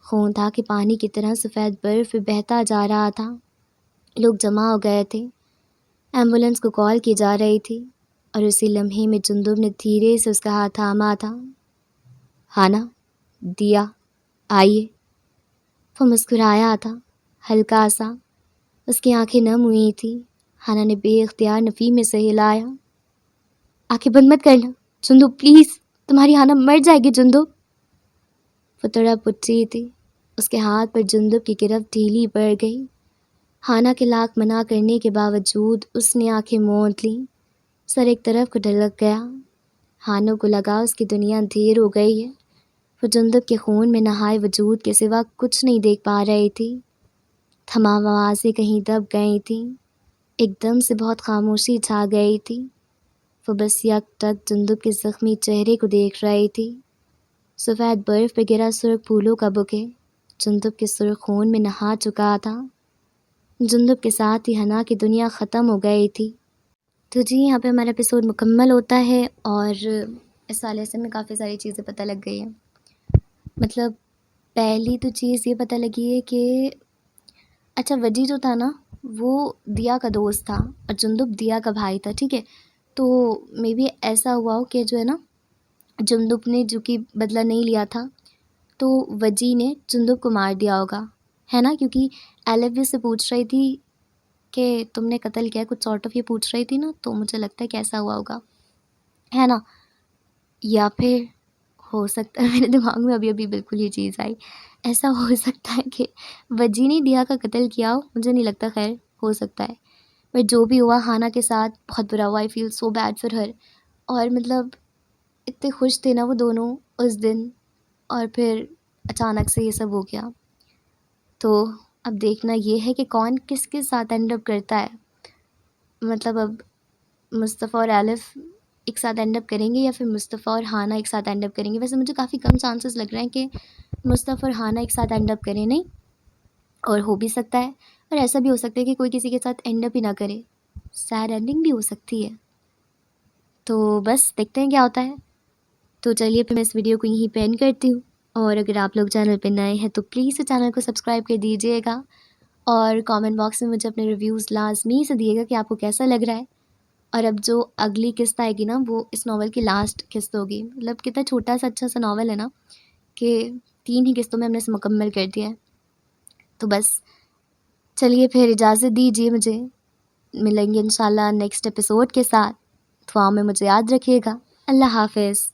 خون تھا کہ پانی کی طرح سفید برف پہ بہتا جا رہا تھا۔ لوگ جمع ہو گئے تھے، ایمبولینس کو کال کی جا رہی تھی، اور اسی لمحے میں جندب نے دھیرے سے اس کا ہاتھ تھاما تھا۔ ہانا، دیا، آئیے۔ وہ مسکرایا تھا، ہلکا سا۔ اس کی آنکھیں نم ہوئی تھیں۔ ہانا نے بے اختیار نفی میں سے ہلایا۔ آنکھیں بند مت کرنا جندب، پلیز، تمہاری ہانا مر جائے گی جندب۔ وہ تڑپ اٹھی تھی۔ اس کے ہاتھ پر جندب کی گرفت ڈھیلی پڑ گئی۔ ہانا کے لاکھ منع کرنے کے باوجود اس نے آنکھیں موند لیں۔ سر ایک طرف کو ڈھلک گیا۔ ہانوں کو لگا اس کی دنیا اندھیر ہو گئی ہے۔ وہ جندب کے خون میں نہائے وجود کے سوا کچھ نہیں دیکھ پا رہی تھی۔ تمام آوازیں کہیں دب گئی تھیں۔ ایک دم سے بہت خاموشی چھا گئی تھی۔ وہ بس یک ٹک جندب کے زخمی چہرے کو دیکھ رہی تھی۔ سفید برف پہ گرا سرخ پھولوں کا بکے جندب کے سرخ خون میں نہا چکا تھا۔ جندب کے ساتھ ہی ہنا کی دنیا ختم ہو گئی تھی۔ تو جی، یہاں پہ ہمارا ایپیسوڈ مکمل ہوتا ہے، اور اس حوالے سے میں کافی ساری چیزیں پتہ لگ گئی ہیں۔ مطلب پہلی تو چیز یہ پتہ لگی ہے کہ اچھا، وجی جو تھا نا وہ دیا کا دوست تھا اور جندب دیا کا بھائی تھا، ٹھیک ہے؟ تو مے بی ایسا ہوا ہو کہ جو ہے نا، جندب نے جو کہ بدلہ نہیں لیا تھا تو وجی نے جندب کو مار دیا ہوگا، ہے نا؟ کیونکہ ایلوی سے پوچھ رہی تھی کہ تم نے قتل کیا، کچھ سارٹ آف یہ پوچھ رہی تھی نا، تو مجھے لگتا ہے کہ ایسا ہوا ہوگا، ہے نا؟ یا پھر ہو سکتا ہے، میرے دماغ میں ابھی بالکل یہ چیز آئی، ایسا ہو سکتا ہے کہ وجی نے دیا کا قتل کیا ہو، مجھے نہیں لگتا، خیر ہو سکتا ہے۔ بٹ جو بھی ہوا، ہانا کے ساتھ بہت برا ہوا، آئی فیل سو بیڈ فار ہر۔ اور مطلب اتنے خوش تھے نا وہ دونوں اس دن، اور پھر اچانک سے یہ سب ہو گیا۔ تو اب دیکھنا یہ ہے کہ کون کس کے ساتھ اینڈ اپ کرتا ہے۔ مطلب اب مصطفیٰ اور الف ایک ساتھ اینڈ اپ کریں گے یا پھر مصطفیٰ اور ہانا ایک ساتھ اینڈ اپ کریں گے۔ ویسے مجھے کافی کم چانسز لگ رہے ہیں کہ مصطفیٰ اور ہانا ایک ساتھ اینڈ اپ کریں، نہیں؟ اور ہو بھی سکتا ہے، اور ایسا بھی ہو سکتا ہے کہ کوئی کسی کے ساتھ اینڈ اپ ہی نہ کرے، سیڈ اینڈنگ بھی ہو سکتی ہے۔ تو بس دیکھتے ہیں کیا ہوتا ہے۔ تو چلیے پھر میں اس ویڈیو کو یہیں پہ اینڈ کرتی ہوں، اور اگر آپ لوگ چینل پہ نئے ہیں تو پلیز چینل کو سبسکرائب کر دیجیے گا، اور کامنٹ باکس میں مجھے اپنے ریویوز لازمی سے دیے گا کہ آپ کو کیسا لگ رہا ہے۔ اور اب جو اگلی قسط آئے گی نا، وہ اس ناول کی لاسٹ قسط ہوگی۔ مطلب کتنا چھوٹا سا اچھا سا ناول ہے نا، کہ 3 ہی قسطوں میں ہم نے اسے مکمل کر دیا ہے۔ تو بس چلیے پھر اجازت دیجیے مجھے، ملیں گے انشاءاللہ نیکسٹ ایپیسوڈ کے ساتھ۔ دعاؤں میں مجھے یاد رکھیے گا۔ اللہ حافظ۔